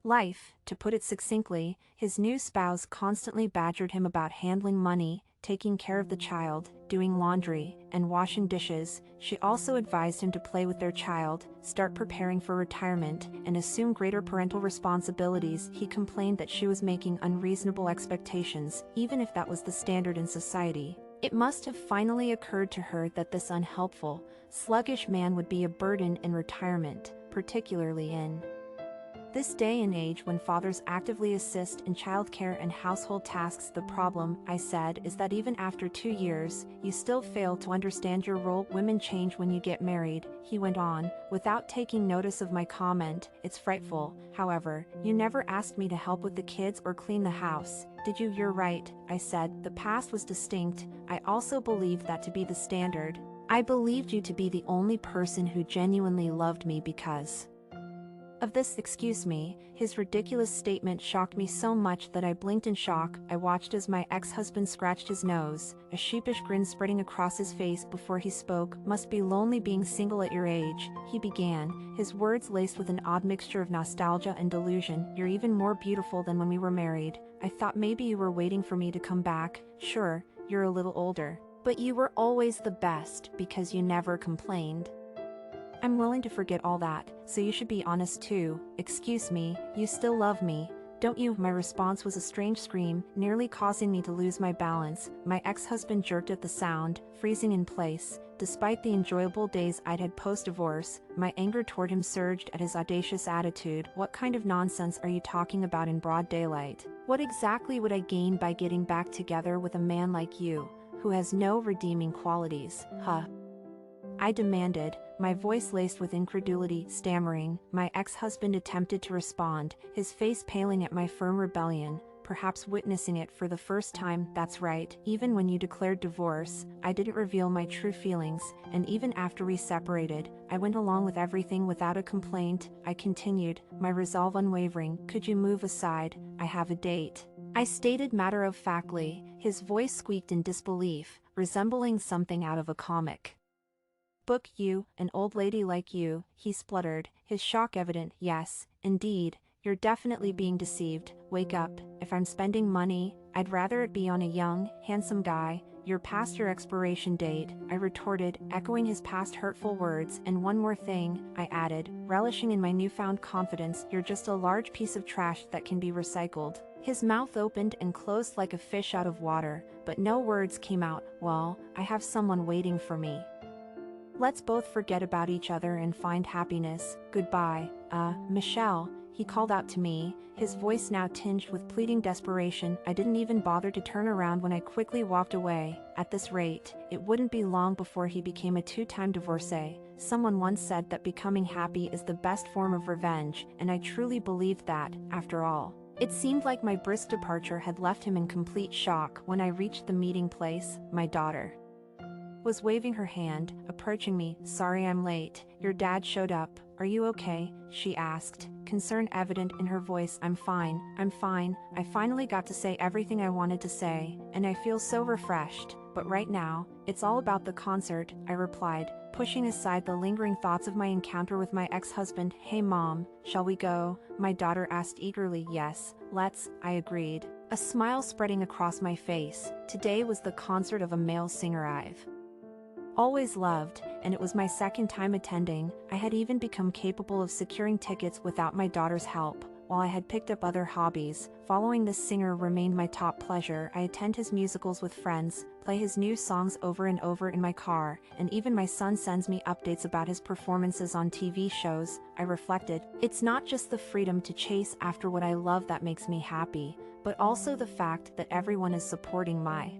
[SPEAKER 1] life. To put it succinctly, his new spouse constantly badgered him about handling money, taking care of the child, doing laundry, and washing dishes. She also advised him to play with their child, start preparing for retirement, and assume greater parental responsibilities. He complained that she was making unreasonable expectations, even if that was the standard in society. It must have finally occurred to her that this unhelpful, sluggish man would be a burden in retirement, particularly in this day and age when fathers actively assist in childcare and household tasks. The problem, I said, is that even after 2 years, you still fail to understand your role. Women change when you get married, he went on, without taking notice of my comment. It's frightful. However, you never asked me to help with the kids or clean the house, did you? You're right, I said. The past was distinct. I also believed that to be the standard. I believed you to be the only person who genuinely loved me because of this. Excuse me. His ridiculous statement shocked me so much that I blinked in shock. I watched as my ex-husband scratched his nose, a sheepish grin spreading across his face before he spoke. Must be lonely being single at your age, he began, his words laced with an odd mixture of nostalgia and delusion. You're even more beautiful than when we were married. I thought maybe you were waiting for me to come back. Sure, you're a little older, but you were always the best because you never complained. I'm willing to forget all that, so you should be honest too. Excuse me, you still love me, don't you? My response was a strange scream, nearly causing me to lose my balance. My ex-husband jerked at the sound, freezing in place. Despite the enjoyable days I'd had post-divorce, my anger toward him surged at his audacious attitude. What kind of nonsense are you talking about in broad daylight? What exactly would I gain by getting back together with a man like you, who has no redeeming qualities, huh? I demanded, my voice laced with incredulity. Stammering, my ex-husband attempted to respond, his face paling at my firm rebellion, perhaps witnessing it for the first time. That's right, even when you declared divorce, I didn't reveal my true feelings, and even after we separated, I went along with everything without a complaint. I continued, my resolve unwavering. Could you move aside? I have a date, I stated matter-of-factly. His voice squeaked in disbelief, resembling something out of a comic book. You, an old lady like you, he spluttered, his shock evident. Yes, indeed, you're definitely being deceived. Wake up. If I'm spending money, I'd rather it be on a young, handsome guy. You're past your expiration date, I retorted, echoing his past hurtful words. And one more thing, I added, relishing in my newfound confidence, you're just a large piece of trash that can be recycled. His mouth opened and closed like a fish out of water, but no words came out. Well, I have someone waiting for me. Let's both forget about each other and find happiness. Goodbye. Michelle, he called out to me, his voice now tinged with pleading desperation. I didn't even bother to turn around when I quickly walked away. At this rate, it wouldn't be long before he became a two-time divorcee. Someone once said that becoming happy is the best form of revenge, and I truly believed that, after all. It seemed like my brisk departure had left him in complete shock. When I reached the meeting place, my daughter was waving her hand, approaching me. Sorry I'm late, your dad showed up. Are you okay? She asked, concern evident in her voice. I'm fine. I finally got to say everything I wanted to say, and I feel so refreshed. But right now, it's all about the concert, I replied, pushing aside the lingering thoughts of my encounter with my ex-husband. Hey mom, shall we go? My daughter asked eagerly. Yes, let's, I agreed, a smile spreading across my face. Today was the concert of a male singer I've always loved, and it was my second time attending. I had even become capable of securing tickets without my daughter's help. While I had picked up other hobbies, following this singer remained my top pleasure. I attend his musicals with friends, play his new songs over and over in my car, and even my son sends me updates about his performances on TV shows. I reflected, it's not just the freedom to chase after what I love that makes me happy, but also the fact that everyone is supporting my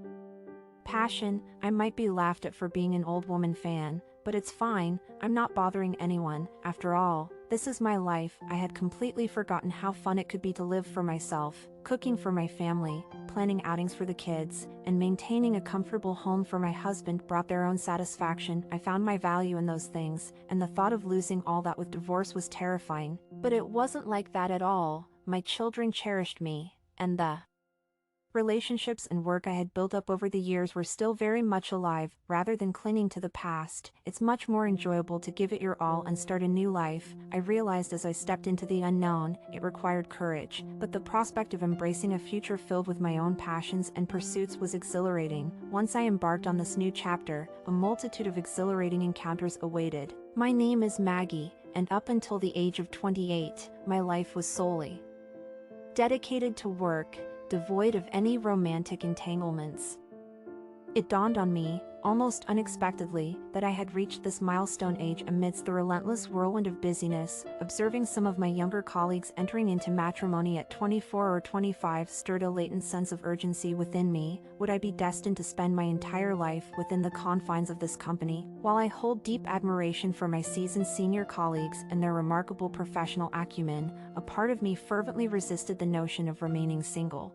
[SPEAKER 1] passion. I might be laughed at for being an old woman fan, but it's fine, I'm not bothering anyone. After all, this is my life. I had completely forgotten how fun it could be to live for myself, cooking for my family, planning outings for the kids, and maintaining a comfortable home for my husband brought their own satisfaction. I found my value in those things, and the thought of losing all that with divorce was terrifying. But it wasn't like that at all. My children cherished me, and the relationships and work I had built up over the years were still very much alive. Rather than clinging to the past, it's much more enjoyable to give it your all and start a new life. I realized as I stepped into the unknown, it required courage, but the prospect of embracing a future filled with my own passions and pursuits was exhilarating. Once I embarked on this new chapter, a multitude of exhilarating encounters awaited. My name is Maggie, and up until the age of 28, my life was solely dedicated to work, devoid of any romantic entanglements. It dawned on me, almost unexpectedly, that I had reached this milestone age amidst the relentless whirlwind of busyness. Observing some of my younger colleagues entering into matrimony at 24 or 25 stirred a latent sense of urgency within me. Would I be destined to spend my entire life within the confines of this company? While I hold deep admiration for my seasoned senior colleagues and their remarkable professional acumen, a part of me fervently resisted the notion of remaining single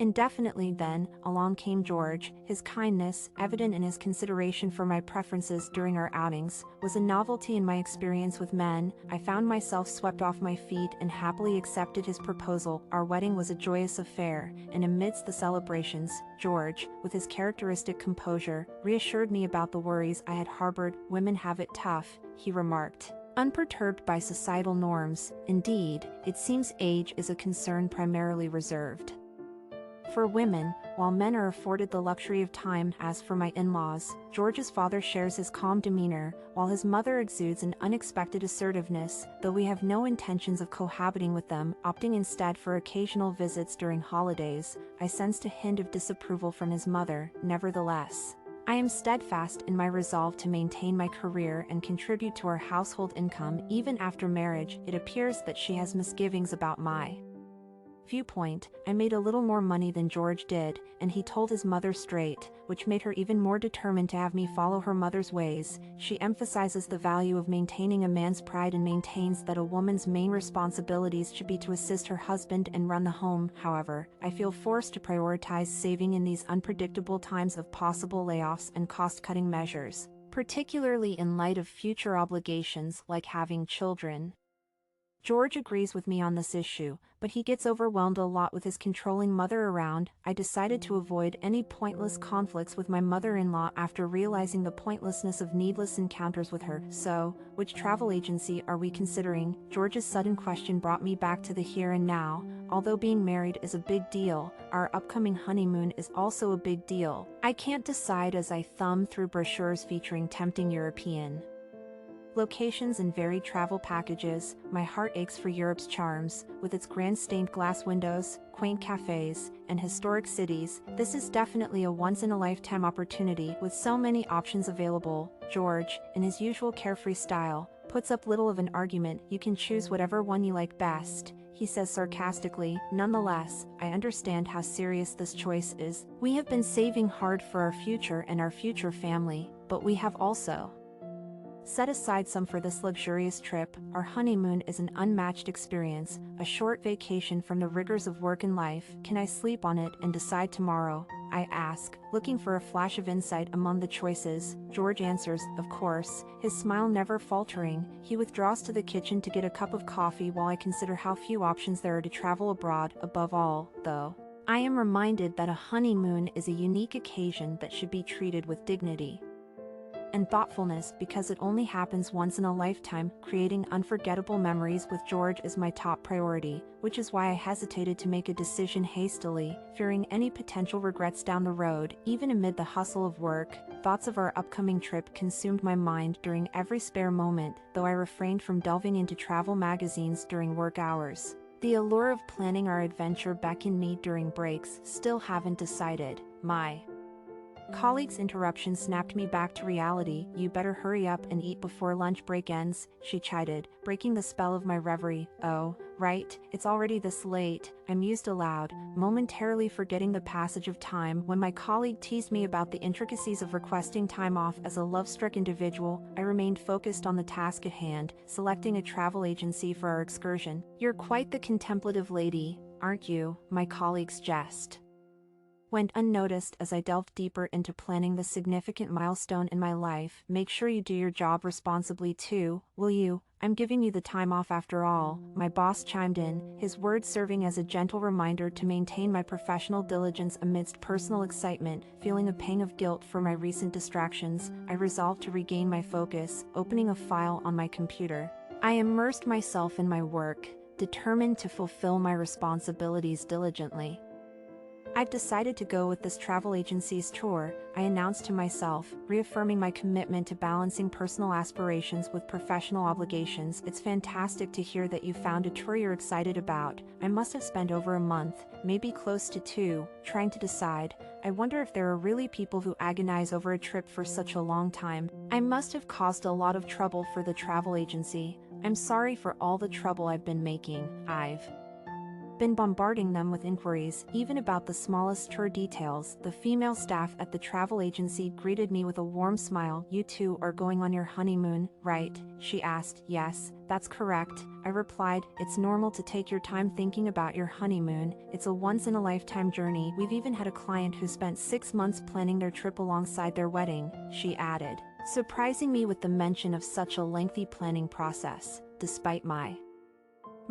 [SPEAKER 1] indefinitely. Then, along came George. His kindness, evident in his consideration for my preferences during our outings, was a novelty in my experience with men. I found myself swept off my feet and happily accepted his proposal. Our wedding was a joyous affair, and amidst the celebrations, George, with his characteristic composure, reassured me about the worries I had harbored. Women have it tough, he remarked, unperturbed by societal norms. Indeed, it seems age is a concern primarily reserved for women, while men are afforded the luxury of time. As for my in-laws, George's father shares his calm demeanor, while his mother exudes an unexpected assertiveness. Though we have no intentions of cohabiting with them, opting instead for occasional visits during holidays, I sensed a hint of disapproval from his mother. Nevertheless, I am steadfast in my resolve to maintain my career and contribute to our household income even after marriage. It appears that she has misgivings about my viewpoint. I made a little more money than George did, and he told his mother straight, which made her even more determined to have me follow her mother's ways. She emphasizes the value of maintaining a man's pride and maintains that a woman's main responsibilities should be to assist her husband and run the home. However, I feel forced to prioritize saving in these unpredictable times of possible layoffs and cost-cutting measures, particularly in light of future obligations like having children. George agrees with me on this issue, but he gets overwhelmed a lot with his controlling mother around. I decided to avoid any pointless conflicts with my mother-in-law after realizing the pointlessness of needless encounters with her. So, which travel agency are we considering? George's sudden question brought me back to the here and now. Although being married is a big deal, our upcoming honeymoon is also a big deal. I can't decide as I thumb through brochures featuring tempting European locations and varied travel packages. My heart aches for Europe's charms, with its grand stained glass windows, quaint cafes, and historic cities. This is definitely a once-in-a-lifetime opportunity with so many options available. George, in his usual carefree style, puts up little of an argument. You can choose whatever one you like best, he says sarcastically. Nonetheless, I understand how serious this choice is. We have been saving hard for our future and our future family, but we have also set aside some for this luxurious trip. Our honeymoon is an unmatched experience, a short vacation from the rigors of work and life. Can I sleep on it and decide tomorrow? I ask, looking for a flash of insight among the choices. George answers, of course, his smile never faltering. He withdraws to the kitchen to get a cup of coffee while I consider how few options there are to travel abroad. Above all, though, I am reminded that a honeymoon is a unique occasion that should be treated with dignity and thoughtfulness because it only happens once in a lifetime. Creating unforgettable memories with George is my top priority, which is why I hesitated to make a decision hastily, fearing any potential regrets down the road. Even amid the hustle of work, thoughts of our upcoming trip consumed my mind during every spare moment, though I refrained from delving into travel magazines during work hours. The allure of planning our adventure beckoned me during breaks. Still haven't decided. My colleague's interruption snapped me back to reality. You better hurry up and eat before lunch break ends, she chided, breaking the spell of my reverie. Oh, right, it's already this late, I mused aloud, momentarily forgetting the passage of time. When my colleague teased me about the intricacies of requesting time off as a love-struck individual, I remained focused on the task at hand, selecting a travel agency for our excursion. You're quite the contemplative lady, aren't you? My colleague's jest went unnoticed as I delved deeper into planning this significant milestone in my life. Make sure you do your job responsibly too, will you? I'm giving you the time off after all, my boss chimed in, his words serving as a gentle reminder to maintain my professional diligence amidst personal excitement. Feeling a pang of guilt for my recent distractions, I resolved to regain my focus, opening a file on my computer. I immersed myself in my work, determined to fulfill my responsibilities diligently. I've decided to go with this travel agency's tour, I announced to myself, reaffirming my commitment to balancing personal aspirations with professional obligations. It's fantastic to hear that you found a tour you're excited about. I must have spent over a month, maybe close to 2, trying to decide. I wonder if there are really people who agonize over a trip for such a long time. I must have caused a lot of trouble for the travel agency. I'm sorry for all the trouble I've been making. I've been bombarding them with inquiries, even about the smallest tour details. The female staff at the travel agency greeted me with a warm smile. You two are going on your honeymoon, right? She asked. Yes, that's correct, I replied. It's normal to take your time thinking about your honeymoon. It's a once-in-a-lifetime journey. We've even had a client who spent 6 months planning their trip alongside their wedding, she added, surprising me with the mention of such a lengthy planning process. Despite my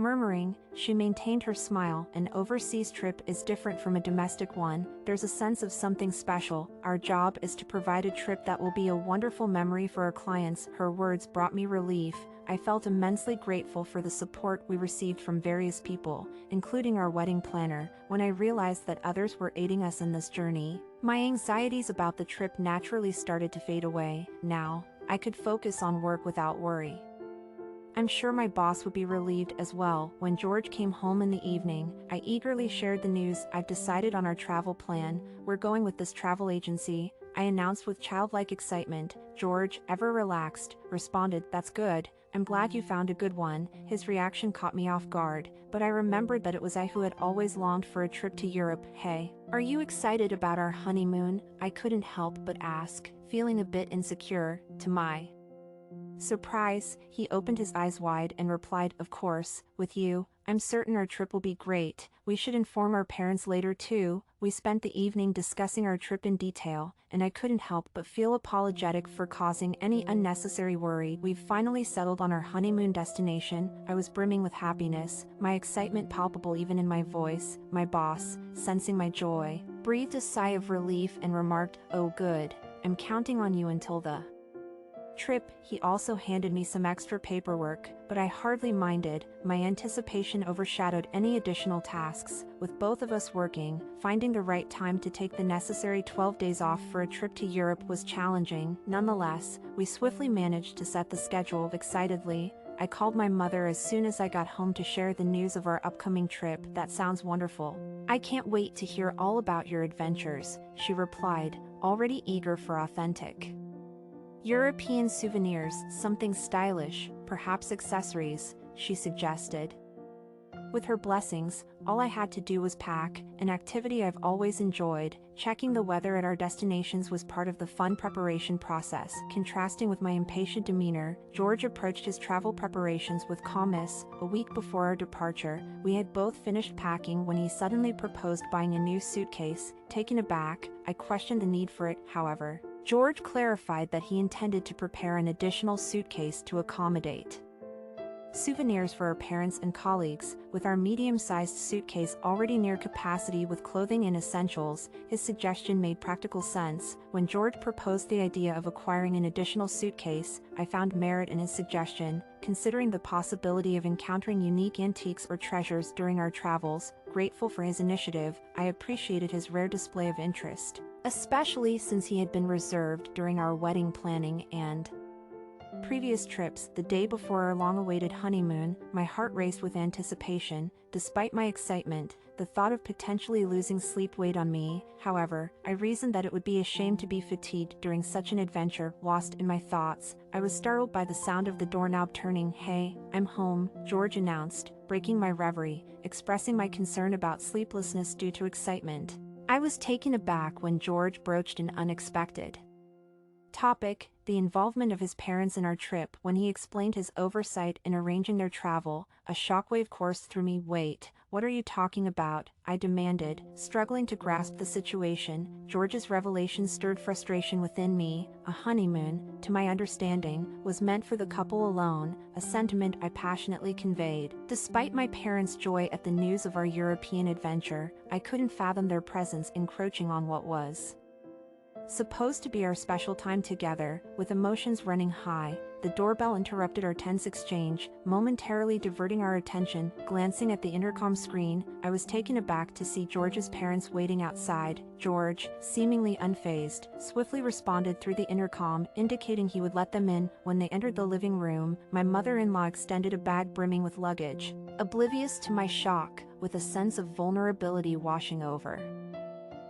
[SPEAKER 1] murmuring, she maintained her smile. An overseas trip is different from a domestic one. There's a sense of something special. Our job is to provide a trip that will be a wonderful memory for our clients. Her words brought me relief. I felt immensely grateful for the support we received from various people, including our wedding planner. When I realized that others were aiding us in this journey, my anxieties about the trip naturally started to fade away. Now, I could focus on work without worry. I'm sure my boss would be relieved as well. When George came home in the evening, I eagerly shared the news. I've decided on our travel plan. We're going with this travel agency, I announced with childlike excitement. George, ever relaxed, responded, that's good. I'm glad you found a good one. His reaction caught me off guard, but I remembered that it was I who had always longed for a trip to Europe. Hey, are you excited about our honeymoon? I couldn't help but ask, feeling a bit insecure. To my Surprise, he opened his eyes wide and replied, "Of course, with you. I'm certain our trip will be great. We should inform our parents later too." We spent the evening discussing our trip in detail, and I couldn't help but feel apologetic for causing any unnecessary worry. We've finally settled on our honeymoon destination. I was brimming with happiness, my excitement palpable even in my voice. My boss, sensing my joy, breathed a sigh of relief and remarked, "Oh good, I'm counting on you until the trip." He also handed me some extra paperwork, but I hardly minded. My anticipation overshadowed any additional tasks. With both of us working, finding the right time to take the necessary 12 days off for a trip to Europe was challenging. Nonetheless, we swiftly managed to set the schedule. Excitedly, I called my mother as soon as I got home to share the news of our upcoming trip. "That sounds wonderful. I can't wait to hear all about your adventures," she replied, already eager for authentic European souvenirs. "Something stylish, perhaps accessories," she suggested. With her blessings, all I had to do was pack, an activity I've always enjoyed. Checking the weather at our destinations was part of the fun preparation process. Contrasting with my impatient demeanor, George approached his travel preparations with calmness. A week before our departure, we had both finished packing when he suddenly proposed buying a new suitcase. Taken aback, I questioned the need for it. However, George clarified that he intended to prepare an additional suitcase to accommodate souvenirs for our parents and colleagues. With our medium-sized suitcase already near capacity with clothing and essentials, his suggestion made practical sense. When George proposed the idea of acquiring an additional suitcase, I found merit in his suggestion, considering the possibility of encountering unique antiques or treasures during our travels. Grateful for his initiative, I appreciated his rare display of interest, especially since he had been reserved during our wedding planning and previous trips. The day before our long-awaited honeymoon, my heart raced with anticipation. Despite my excitement, the thought of potentially losing sleep weighed on me. However, I reasoned that it would be a shame to be fatigued during such an adventure. Lost in my thoughts, I was startled by the sound of the doorknob turning. "Hey, I'm home," George announced, breaking my reverie. Expressing my concern about sleeplessness due to excitement, I was taken aback when George broached an unexpected topic, the involvement of his parents in our trip. When he explained his oversight in arranging their travel, a shockwave coursed through me. "Wait, what are you talking about?" I demanded, struggling to grasp the situation. George's revelation stirred frustration within me. A honeymoon, to my understanding, was meant for the couple alone, a sentiment I passionately conveyed. Despite my parents' joy at the news of our European adventure, I couldn't fathom their presence encroaching on what was supposed to be our special time together. With emotions running high, the doorbell interrupted our tense exchange, momentarily diverting our attention. Glancing at the intercom screen, I was taken aback to see George's parents waiting outside. George, seemingly unfazed, swiftly responded through the intercom, indicating he would let them in. When they entered the living room, my mother-in-law extended a bag brimming with luggage. Oblivious to my shock, with a sense of vulnerability washing over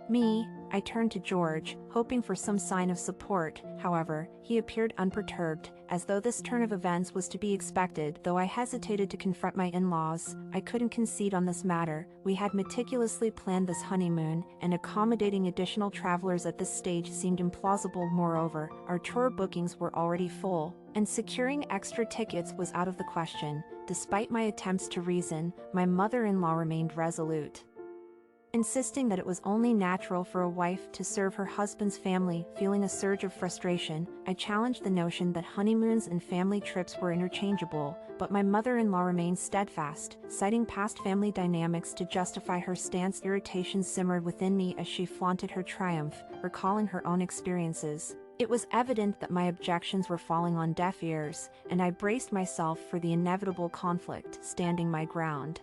[SPEAKER 1] me, I turned to George, hoping for some sign of support. However, he appeared unperturbed, as though this turn of events was to be expected. Though I hesitated to confront my in-laws, I couldn't concede on this matter. We had meticulously planned this honeymoon, and accommodating additional travelers at this stage seemed implausible. Moreover, our tour bookings were already full, and securing extra tickets was out of the question. Despite my attempts to reason, my mother-in-law remained resolute, insisting that it was only natural for a wife to serve her husband's family. Feeling a surge of frustration, I challenged the notion that honeymoons and family trips were interchangeable, but my mother-in-law remained steadfast, citing past family dynamics to justify her stance. Irritation simmered within me as she flaunted her triumph, recalling her own experiences. It was evident that my objections were falling on deaf ears, and I braced myself for the inevitable conflict, standing my ground.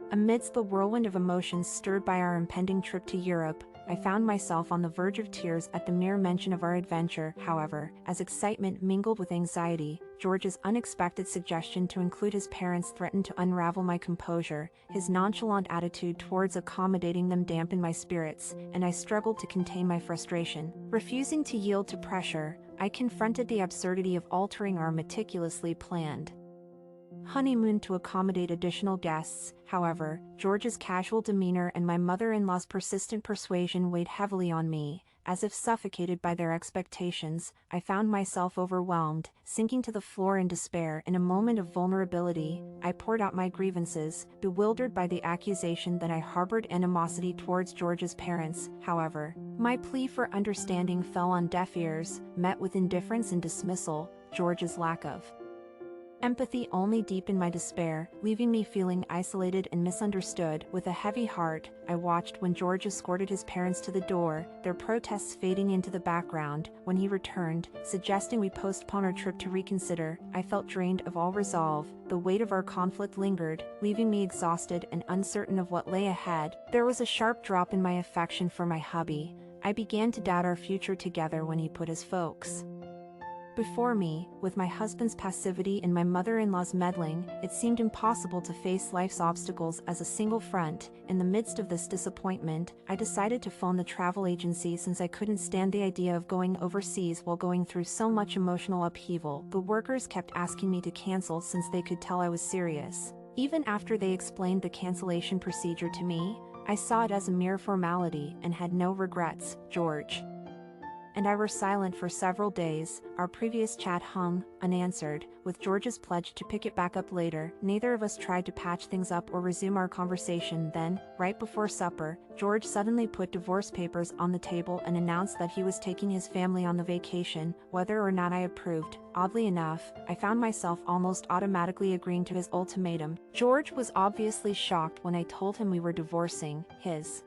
[SPEAKER 1] Amidst the whirlwind of emotions stirred by our impending trip to Europe, I found myself on the verge of tears at the mere mention of our adventure. However, as excitement mingled with anxiety, George's unexpected suggestion to include his parents threatened to unravel my composure. His nonchalant attitude towards accommodating them dampened my spirits, and I struggled to contain my frustration. Refusing to yield to pressure, I confronted the absurdity of altering our meticulously planned honeymoon to accommodate additional guests. However, George's casual demeanor and my mother-in-law's persistent persuasion weighed heavily on me. as if suffocated by their expectations. I found myself overwhelmed, sinking to the floor in despair. In a moment of vulnerability, I poured out my grievances, bewildered by the accusation that I harbored animosity towards George's parents. However, my plea for understanding fell on deaf ears, met with indifference and dismissal. George's lack of empathy only deepened my despair, leaving me feeling isolated and misunderstood. With a heavy heart, I watched when George escorted his parents to the door, their protests fading into the background. When he returned, suggesting we postpone our trip to reconsider, I felt drained of all resolve. The weight of our conflict lingered, leaving me exhausted and uncertain of what lay ahead. There was a sharp drop in my affection for my hubby. I began to doubt our future together when he put his folks before me. With my husband's passivity and my mother-in-law's meddling, it seemed impossible to face life's obstacles as a single front. In the midst of this disappointment, I decided to phone the travel agency since I couldn't stand the idea of going overseas while going through so much emotional upheaval. The workers kept asking me to cancel since they could tell I was serious. Even after they explained the cancellation procedure to me, I saw it as a mere formality and had no regrets. George and I were silent for several days. Our previous chat hung unanswered, with George's pledge to pick it back up later. Neither of us tried to patch things up or resume our conversation. Then, right before supper, George suddenly put divorce papers on the table and announced that he was taking his family on the vacation, whether or not I approved. Oddly enough, I found myself almost automatically agreeing to his ultimatum. George was obviously shocked when I told him we were divorcing. His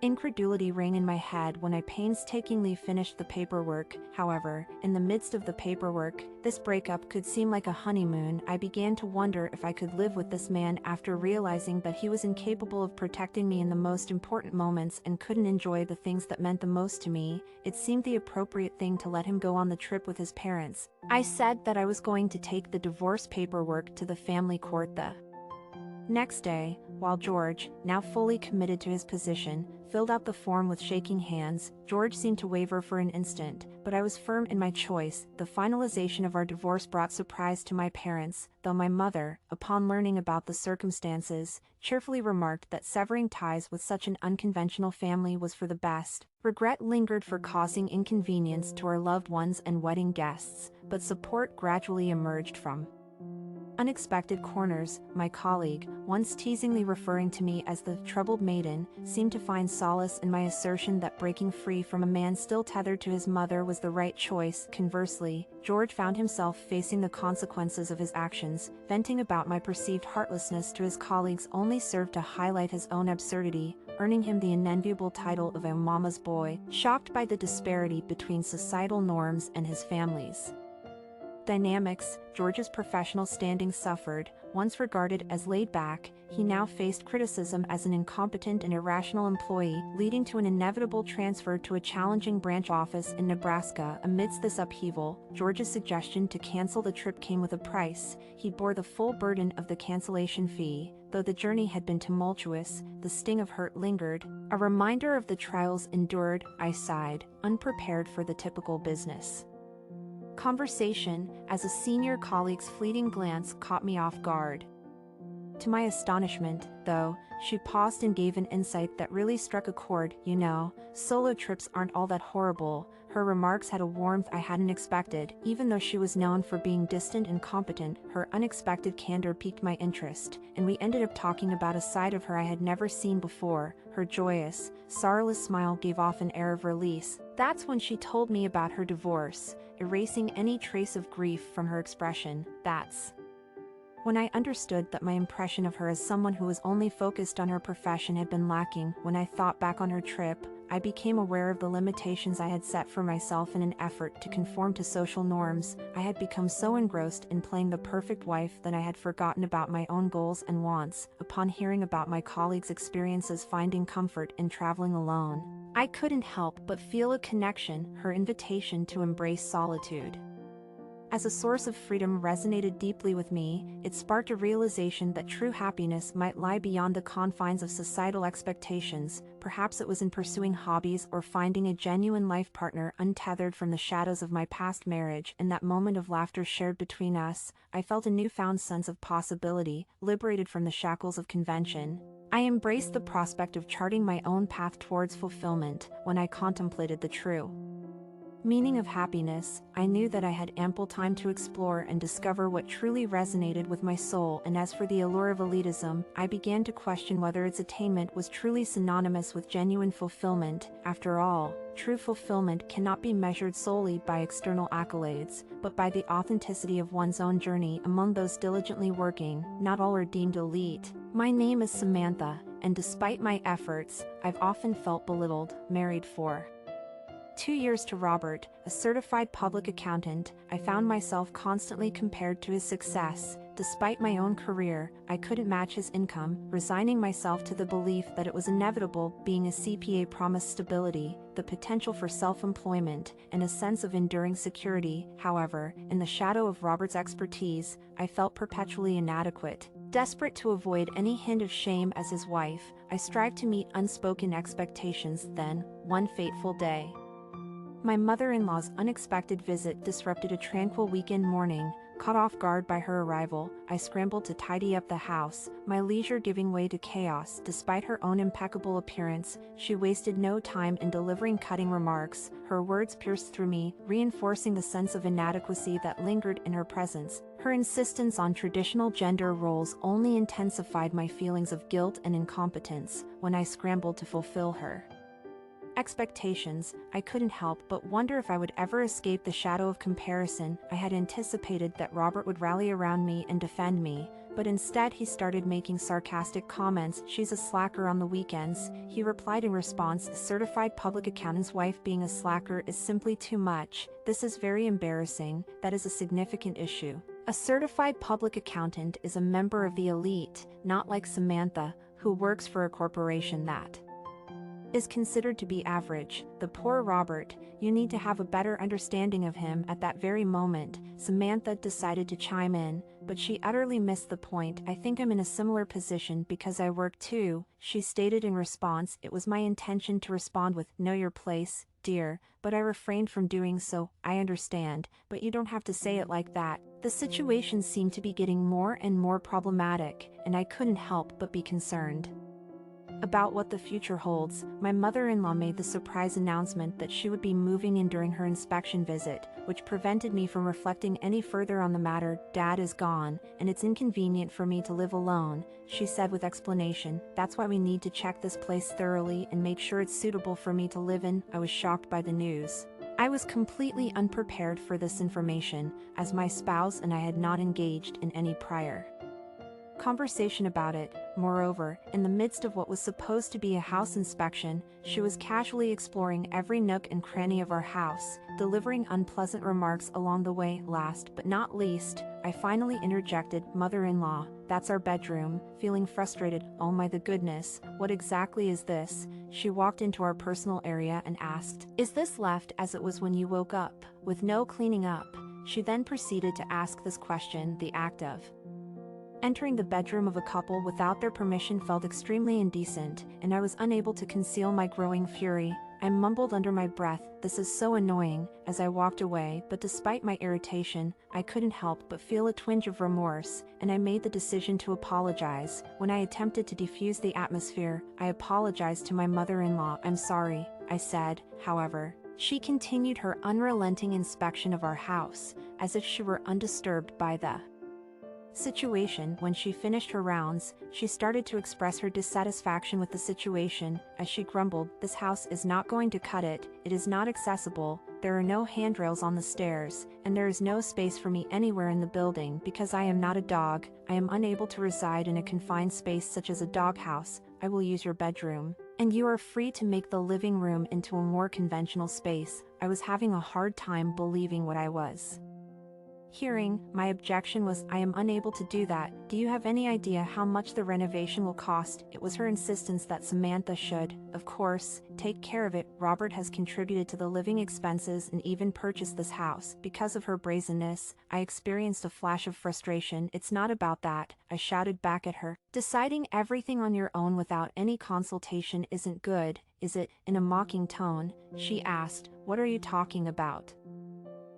[SPEAKER 1] incredulity rang in my head when I painstakingly finished the paperwork. However, in the midst of the paperwork, this breakup could seem like a honeymoon. I began to wonder if I could live with this man after realizing that he was incapable of protecting me in the most important moments and couldn't enjoy the things that meant the most to me. It seemed the appropriate thing to let him go on the trip with his parents. I said that I was going to take the divorce paperwork to the family court the next day, while George, now fully committed to his position, filled out the form with shaking hands. George seemed to waver for an instant, but I was firm in my choice. The finalization of our divorce brought surprise to my parents, though my mother, upon learning about the circumstances, cheerfully remarked that severing ties with such an unconventional family was for the best. Regret lingered for causing inconvenience to our loved ones and wedding guests, but support gradually emerged from unexpected corners. My colleague, once teasingly referring to me as the troubled maiden, seemed to find solace in my assertion that breaking free from a man still tethered to his mother was the right choice. Conversely, George found himself facing the consequences of his actions. Venting about my perceived heartlessness to his colleagues only served to highlight his own absurdity, earning him the unenviable title of a mama's boy. Shocked by the disparity between societal norms and his family's dynamics, George's professional standing suffered. Once regarded as laid-back, he now faced criticism as an incompetent and irrational employee, leading to an inevitable transfer to a challenging branch office in Nebraska. Amidst this upheaval, George's suggestion to cancel the trip came with a price. He bore the full burden of the cancellation fee. Though the journey had been tumultuous, the sting of hurt lingered. A reminder of the trials endured, I sighed, unprepared for the typical business conversation, as a senior colleague's fleeting glance caught me off guard. To my astonishment, though, she paused and gave an insight that really struck a chord. You know, solo trips aren't all that horrible. Her remarks had a warmth I hadn't expected. Even though she was known for being distant and competent, her unexpected candor piqued my interest, and we ended up talking about a side of her I had never seen before. Her joyous, sorrowless smile gave off an air of release. That's when she told me about her divorce, erasing any trace of grief from her expression. That's when I understood that my impression of her as someone who was only focused on her profession had been lacking. When I thought back on her trip, I became aware of the limitations I had set for myself in an effort to conform to social norms. I had become so engrossed in playing the perfect wife that I had forgotten about my own goals and wants. Upon hearing about my colleagues' experiences finding comfort in traveling alone, I couldn't help but feel a connection. Her invitation to embrace solitude as a source of freedom resonated deeply with me. It sparked a realization that true happiness might lie beyond the confines of societal expectations. Perhaps it was in pursuing hobbies or finding a genuine life partner untethered from the shadows of my past marriage. In that moment of laughter shared between us, I felt a newfound sense of possibility, liberated from the shackles of convention. I embraced the prospect of charting my own path towards fulfillment when I contemplated the true meaning of happiness. I knew that I had ample time to explore and discover what truly resonated with my soul, and as for the allure of elitism, I began to question whether its attainment was truly synonymous with genuine fulfillment. After all, true fulfillment cannot be measured solely by external accolades, but by the authenticity of one's own journey among those diligently working. Not all are deemed elite. My name is Samantha, and despite my efforts, I've often felt belittled. Married for 2 years to Robert, a certified public accountant, I found myself constantly compared to his success. Despite my own career, I couldn't match his income, resigning myself to the belief that it was inevitable. Being a CPA promised stability, the potential for self-employment, and a sense of enduring security. However, in the shadow of Robert's expertise, I felt perpetually inadequate. Desperate to avoid any hint of shame as his wife, I strived to meet unspoken expectations. Then, one fateful day, my mother-in-law's unexpected visit disrupted a tranquil weekend morning. Caught off guard by her arrival, I scrambled to tidy up the house, my leisure giving way to chaos. Despite her own impeccable appearance, she wasted no time in delivering cutting remarks. Her words pierced through me, reinforcing the sense of inadequacy that lingered in her presence. Her insistence on traditional gender roles only intensified my feelings of guilt and incompetence. When I scrambled to fulfill her expectations, I couldn't help but wonder if I would ever escape the shadow of comparison. I had anticipated that Robert would rally around me and defend me, but instead he started making sarcastic comments. "She's a slacker on the weekends," he replied in response. "A certified public accountant's wife being a slacker is simply too much. This is very embarrassing. That is a significant issue. A certified public accountant is a member of the elite, not like Samantha, who works for a corporation that is considered to be average. The poor Robert, you need to have a better understanding of him." At that very moment, Samantha decided to chime in, but she utterly missed the point. "I think I'm in a similar position because I work too," she stated in response. It was my intention to respond with, "Know your place, dear," but I refrained from doing so. "I understand, but you don't have to say it like that." The situation seemed to be getting more and more problematic, and I couldn't help but be concerned about what the future holds. My mother-in-law made the surprise announcement that she would be moving in during her inspection visit, which prevented me from reflecting any further on the matter. "Dad is gone, and it's inconvenient for me to live alone," she said with explanation. "That's why we need to check this place thoroughly and make sure it's suitable for me to live in." I was shocked by the news. I was completely unprepared for this information, as my spouse and I had not engaged in any prior conversation about it. Moreover, in the midst of what was supposed to be a house inspection, she was casually exploring every nook and cranny of our house, delivering unpleasant remarks along the way. Last but not least, I finally interjected, "Mother-in-law, that's our bedroom." Feeling frustrated, "Oh my the goodness, what exactly is this?" She walked into our personal area and asked, "Is this left as it was when you woke up, with no cleaning up?" She then proceeded to ask this question. The act of entering the bedroom of a couple without their permission felt extremely indecent, and I was unable to conceal my growing fury. I mumbled under my breath, "This is so annoying," as I walked away, but despite my irritation, I couldn't help but feel a twinge of remorse, and I made the decision to apologize. When I attempted to defuse the atmosphere, I apologized to my mother-in-law. "I'm sorry," I said. However, she continued her unrelenting inspection of our house, as if she were undisturbed by the situation. When she finished her rounds, she started to express her dissatisfaction with the situation, as she grumbled, "This house is not going to cut it. It is not accessible, there are no handrails on the stairs, and there is no space for me anywhere in the building. Because I am not a dog, I am unable to reside in a confined space such as a doghouse. I will use your bedroom, and you are free to make the living room into a more conventional space." I was having a hard time believing what I was hearing. My objection was, "I am unable to do that. Do you have any idea how much the renovation will cost?" It was her insistence that Samantha should, of course, take care of it. "Robert has contributed to the living expenses and even purchased this house." Because of her brazenness, I experienced a flash of frustration. "It's not about that," I shouted back at her. "Deciding everything on your own without any consultation isn't good, is it?" In a mocking tone, she asked, "What are you talking about?"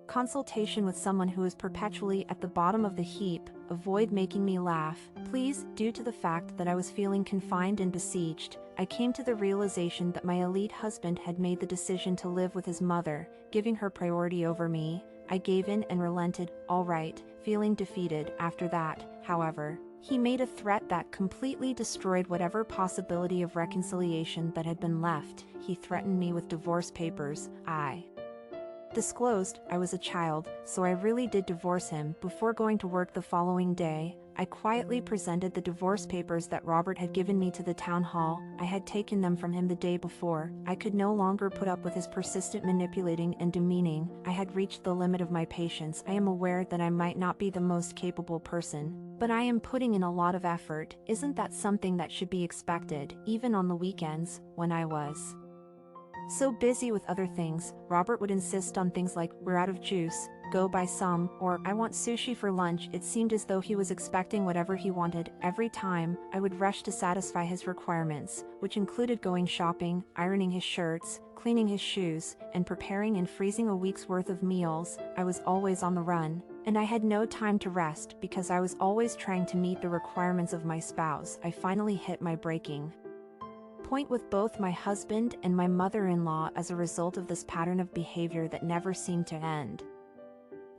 [SPEAKER 1] Consultation with someone who is perpetually at the bottom of the heap. Avoid making me laugh, please. Due to the fact that I was feeling confined and besieged, I came to the realization that my elite husband had made the decision to live with his mother, giving her priority over me. I gave in and relented, all right, feeling defeated. After that, however, he made a threat that completely destroyed whatever possibility of reconciliation that had been left. He threatened me with divorce papers. I disclosed I was a child, so I really did divorce him. Before going to work the following day, I quietly presented the divorce papers that Robert had given me to the town hall. I had taken them from him the day before. I could no longer put up with his persistent manipulating and demeaning. I had reached the limit of my patience. I am aware that I might not be the most capable person, but I am putting in a lot of effort. Isn't that something that should be expected, even on the weekends, when I was so busy with other things? Robert would insist on things like, "We're out of juice, go buy some," or "I want sushi for lunch." It seemed as though he was expecting whatever he wanted. Every time, I would rush to satisfy his requirements, which included going shopping, ironing his shirts, cleaning his shoes, and preparing and freezing a week's worth of meals. I was always on the run, and I had no time to rest because I was always trying to meet the requirements of my spouse. I finally hit my breaking point with both my husband and my mother-in-law as a result of this pattern of behavior that never seemed to end.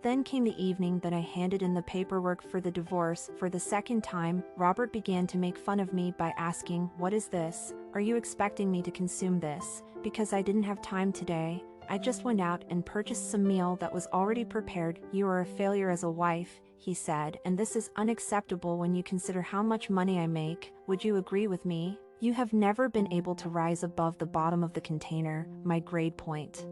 [SPEAKER 1] Then came the evening that I handed in the paperwork for the divorce. For the second time, Robert began to make fun of me by asking, "What is this? Are you expecting me to consume this? Because I didn't have time today. I just went out and purchased some meal that was already prepared." "You are a failure as a wife," he said, "and this is unacceptable when you consider how much money I make. Would you agree with me? You have never been able to rise above the bottom of the container." My grade point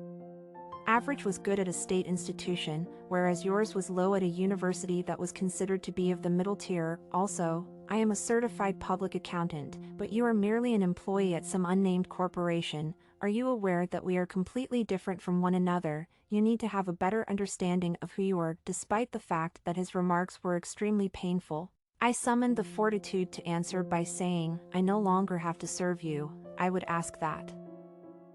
[SPEAKER 1] average was good at a state institution, whereas yours was low at a university that was considered to be of the middle tier. Also, I am a certified public accountant, but you are merely an employee at some unnamed corporation. Are you aware that we are completely different from one another? You need to have a better understanding of who you are. Despite the fact that his remarks were extremely painful, I summoned the fortitude to answer by saying, "I no longer have to serve you. I would ask that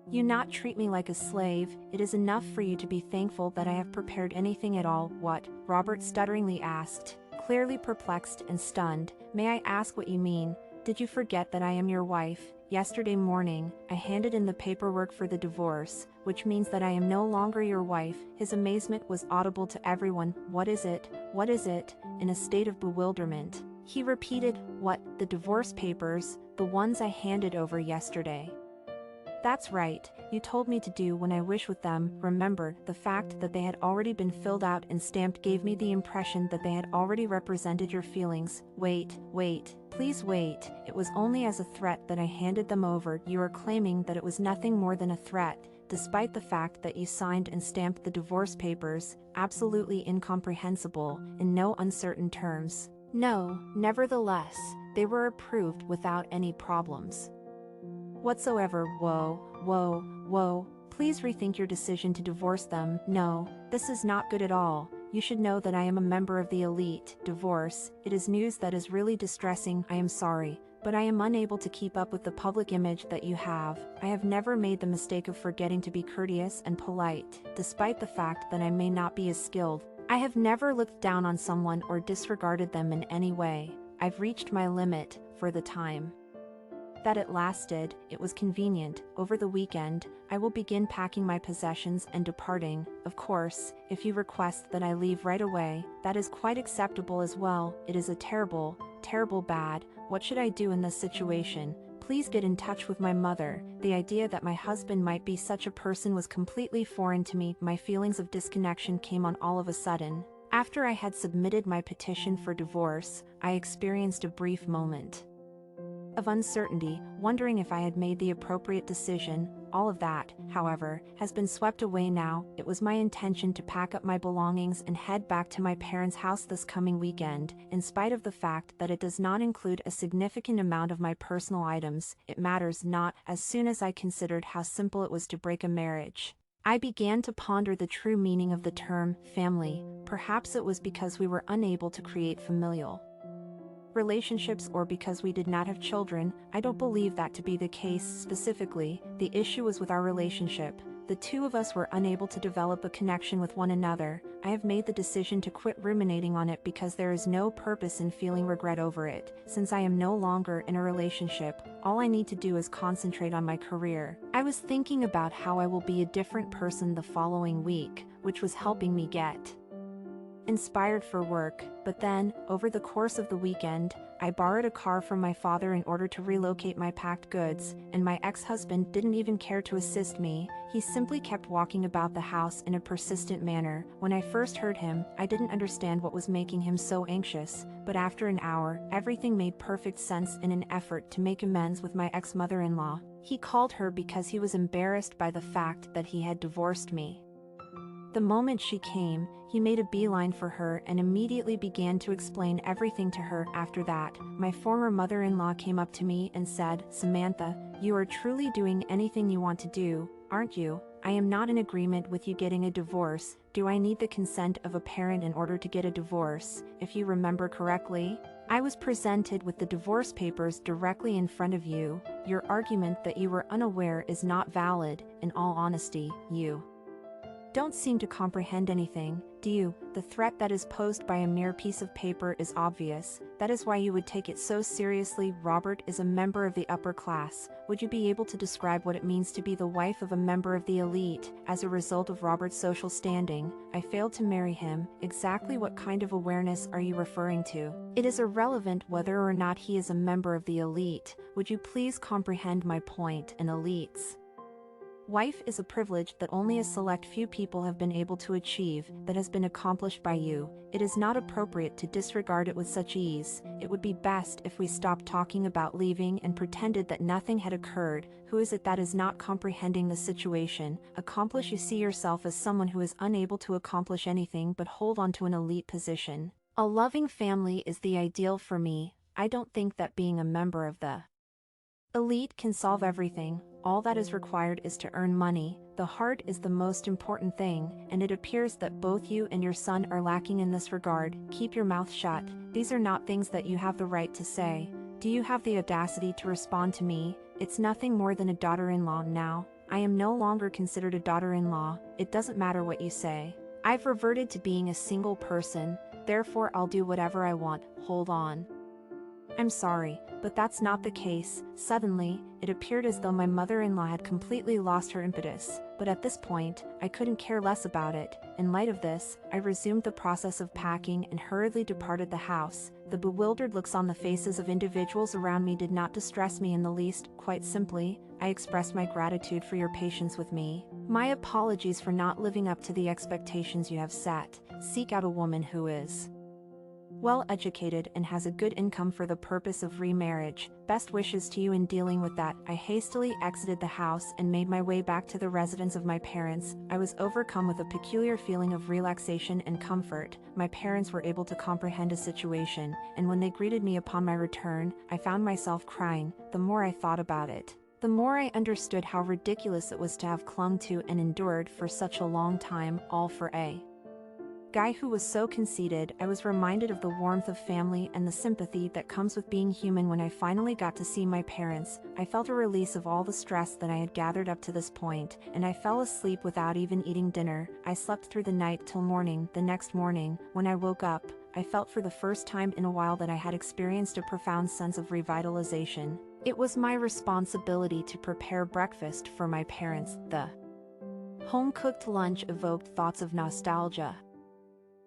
[SPEAKER 1] you not treat me like a slave. It is enough for you to be thankful that I have prepared anything at all." "What?" Robert stutteringly asked, clearly perplexed and stunned. "May I ask what you mean? Did you forget that I am your wife? Yesterday morning, I handed in the paperwork for the divorce, which means that I am no longer your wife." His amazement was audible to everyone. "What is it? What is it?" In a state of bewilderment, he repeated, "What? The divorce papers, the ones I handed over yesterday." "That's right, you told me to do when I wish with them." Remember, the fact that they had already been filled out and stamped gave me the impression that they had already represented your feelings. "Wait, please wait. It was only as a threat that I handed them over." "You are claiming that it was nothing more than a threat, despite the fact that you signed and stamped the divorce papers. Absolutely incomprehensible." "In no uncertain terms, no. Nevertheless, they were approved without any problems whatsoever." Whoa. Please rethink your decision to divorce them." "No, this is not good at all. You should know that I am a member of the elite." "Divorce? It is news that is really distressing. I am sorry, but I am unable to keep up with the public image that you have. I have never made the mistake of forgetting to be courteous and polite, despite the fact that I may not be as skilled. I have never looked down on someone or disregarded them in any way. I've reached my limit, for the time that it lasted. It was convenient. Over the weekend, I will begin packing my possessions and departing. Of course, if you request that I leave right away, that is quite acceptable as well." "It is a terrible bad. What should I do in this situation? Please get in touch with my mother." The idea that my husband might be such a person was completely foreign to me. My feelings of disconnection came on all of a sudden. After I had submitted my petition for divorce, I experienced a brief moment of uncertainty, wondering if I had made the appropriate decision. All of that, however, has been swept away now. It was my intention to pack up my belongings and head back to my parents' house this coming weekend. In spite of the fact that it does not include a significant amount of my personal items, it matters not. As soon as I considered how simple it was to break a marriage, I began to ponder the true meaning of the term family. Perhaps it was because we were unable to create familial relationships, or because we did not have children. I don't believe that to be the case specifically. The issue was with our relationship. the two of us were unable to develop a connection with one another. I have made the decision to quit ruminating on it because there is no purpose in feeling regret over it. Since I am no longer in a relationship, all I need to do is concentrate on my career. I was thinking about how I will be a different person the following week, which was helping me get inspired for work. But then, over the course of the weekend, I borrowed a car from my father in order to relocate my packed goods, and my ex-husband didn't even care to assist me. He simply kept walking about the house in a persistent manner. When I first heard him, I didn't understand what was making him so anxious, but after an hour, everything made perfect sense. In an effort to make amends with my ex-mother-in-law, he called her because he was embarrassed by the fact that he had divorced me. The moment she came, he made a beeline for her and immediately began to explain everything to her. After that, my former mother-in-law came up to me and said, "Samantha, you are truly doing anything you want to do, aren't you? I am not in agreement with you getting a divorce. Do I need the consent of a parent in order to get a divorce?" If you remember correctly, I was presented with the divorce papers directly in front of you. Your argument that you were unaware is not valid. In all honesty, you don't seem to comprehend anything, do you? The threat that is posed by a mere piece of paper is obvious. That is why you would take it so seriously. Robert is a member of the upper class. Would you be able to describe what it means to be the wife of a member of the elite? As a result of Robert's social standing, I failed to marry him. Exactly what kind of awareness are you referring to? It is irrelevant whether or not he is a member of the elite. Would you please comprehend my point? An elite's wife is a privilege that only a select few people have been able to achieve, that has been accomplished by you. It is not appropriate to disregard it with such ease. It would be best if we stopped talking about leaving and pretended that nothing had occurred. Who is it that is not comprehending the situation? You see yourself as someone who is unable to accomplish anything but hold on to an elite position. A loving family is the ideal for me. I don't think that being a member of the elite can solve everything. All that is required is to earn money. The heart is the most important thing, and it appears that both you and your son are lacking in this regard. Keep your mouth shut. These are not things that you have the right to say. Do you have the audacity to respond to me? It's nothing more than a daughter-in-law now. I am no longer considered a daughter-in-law. It doesn't matter what you say. I've reverted to being a single person, therefore I'll do whatever I want. Hold on. I'm sorry, but that's not the case. Suddenly, it appeared as though my mother-in-law had completely lost her impetus, but at this point, I couldn't care less about it. In light of this, I resumed the process of packing and hurriedly departed the house. The bewildered looks on the faces of individuals around me did not distress me in the least. Quite simply, I expressed my gratitude for your patience with me. My apologies for not living up to the expectations you have set. Seek out a woman who is well educated and has a good income for the purpose of remarriage. Best wishes to you in dealing with that. I hastily exited the house and made my way back to the residence of my parents. I was overcome with a peculiar feeling of relaxation and comfort. My parents were able to comprehend a situation, and when they greeted me upon my return, I found myself crying. The more I thought about it, the more I understood how ridiculous it was to have clung to and endured for such a long time, all for a guy who was so conceited. I was reminded of the warmth of family and the sympathy that comes with being human. When I finally got to see my parents, I felt a release of all the stress that I had gathered up to this point, and I fell asleep without even eating dinner. I slept through the night till morning. The next morning, when I woke up, I felt for the first time in a while that I had experienced a profound sense of revitalization. It was my responsibility to prepare breakfast for my parents. The home-cooked lunch evoked thoughts of nostalgia,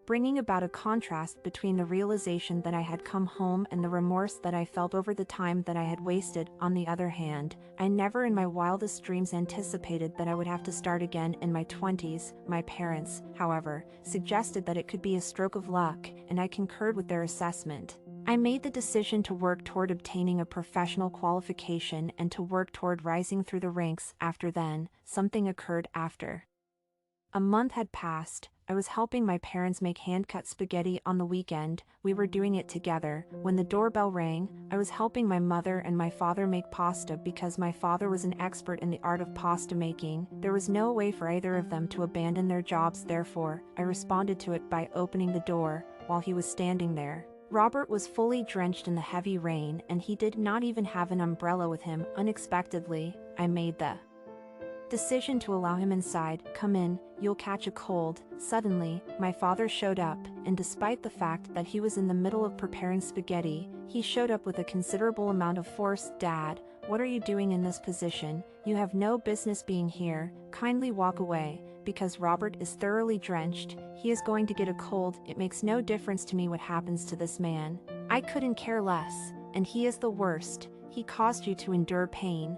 [SPEAKER 1] bringing about a contrast between the realization that I had come home and the remorse that I felt over the time that I had wasted. On the other hand, I never in my wildest dreams anticipated that I would have to start again in my 20s. My parents, however, suggested that it could be a stroke of luck, and I concurred with their assessment. I made the decision to work toward obtaining a professional qualification and to work toward rising through the ranks. After then, something occurred. After a month had passed, I was helping my parents make hand-cut spaghetti on the weekend. We were doing it together. When the doorbell rang, I was helping my mother and my father make pasta because my father was an expert in the art of pasta making. There was no way for either of them to abandon their jobs, therefore, I responded to it by opening the door while he was standing there. Robert was fully drenched in the heavy rain, and he did not even have an umbrella with him. Unexpectedly, I made the decision to allow him inside. "Come in, you'll catch a cold." Suddenly, my father showed up, and despite the fact that he was in the middle of preparing spaghetti, he showed up with a considerable amount of force. "Dad, what are you doing in this position? You have no business being here. Kindly walk away." Because Robert is thoroughly drenched, he is going to get a cold. It makes no difference to me what happens to this man. I couldn't care less, and he is the worst. He caused you to endure pain.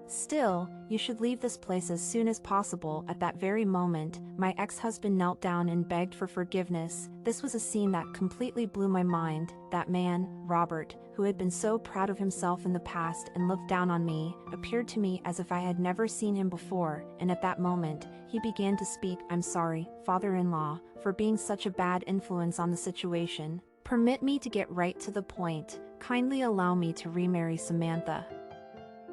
[SPEAKER 1] Still, you should leave this place as soon as possible. At that very moment, my ex-husband knelt down and begged for forgiveness. This was a scene that completely blew my mind. That man, Robert, who had been so proud of himself in the past and looked down on me, appeared to me as if I had never seen him before, and at that moment, he began to speak. "I'm sorry, father-in-law, for being such a bad influence on the situation. Permit me to get right to the point. Kindly allow me to remarry Samantha.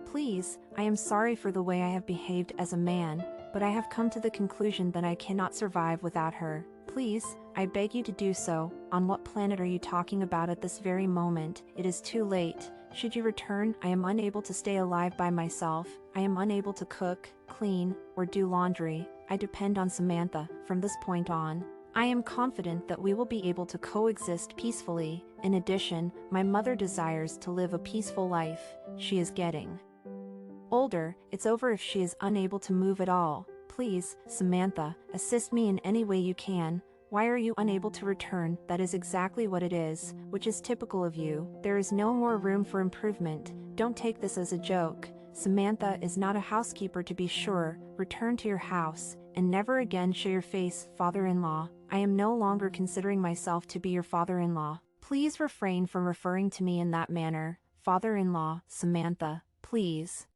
[SPEAKER 1] Please, I am sorry for the way I have behaved as a man, but I have come to the conclusion that I cannot survive without her. Please, I beg you to do so." "On what planet are you talking about at this very moment? It is too late. Should you return, I am unable to stay alive by myself. I am unable to cook, clean, or do laundry. I depend on Samantha. From this point on, I am confident that we will be able to coexist peacefully. In addition, my mother desires to live a peaceful life. She is getting older. It's over if she is unable to move at all. Please, Samantha, assist me in any way you can. Why are you unable to return?" "That is exactly what it is, which is typical of you. There is no more room for improvement. Don't take this as a joke. Samantha is not a housekeeper, to be sure. Return to your house, and never again show your face." "Father-in-law, I am no longer considering myself to be your father-in-law. Please refrain from referring to me in that manner. Father-in-law, Samantha, please.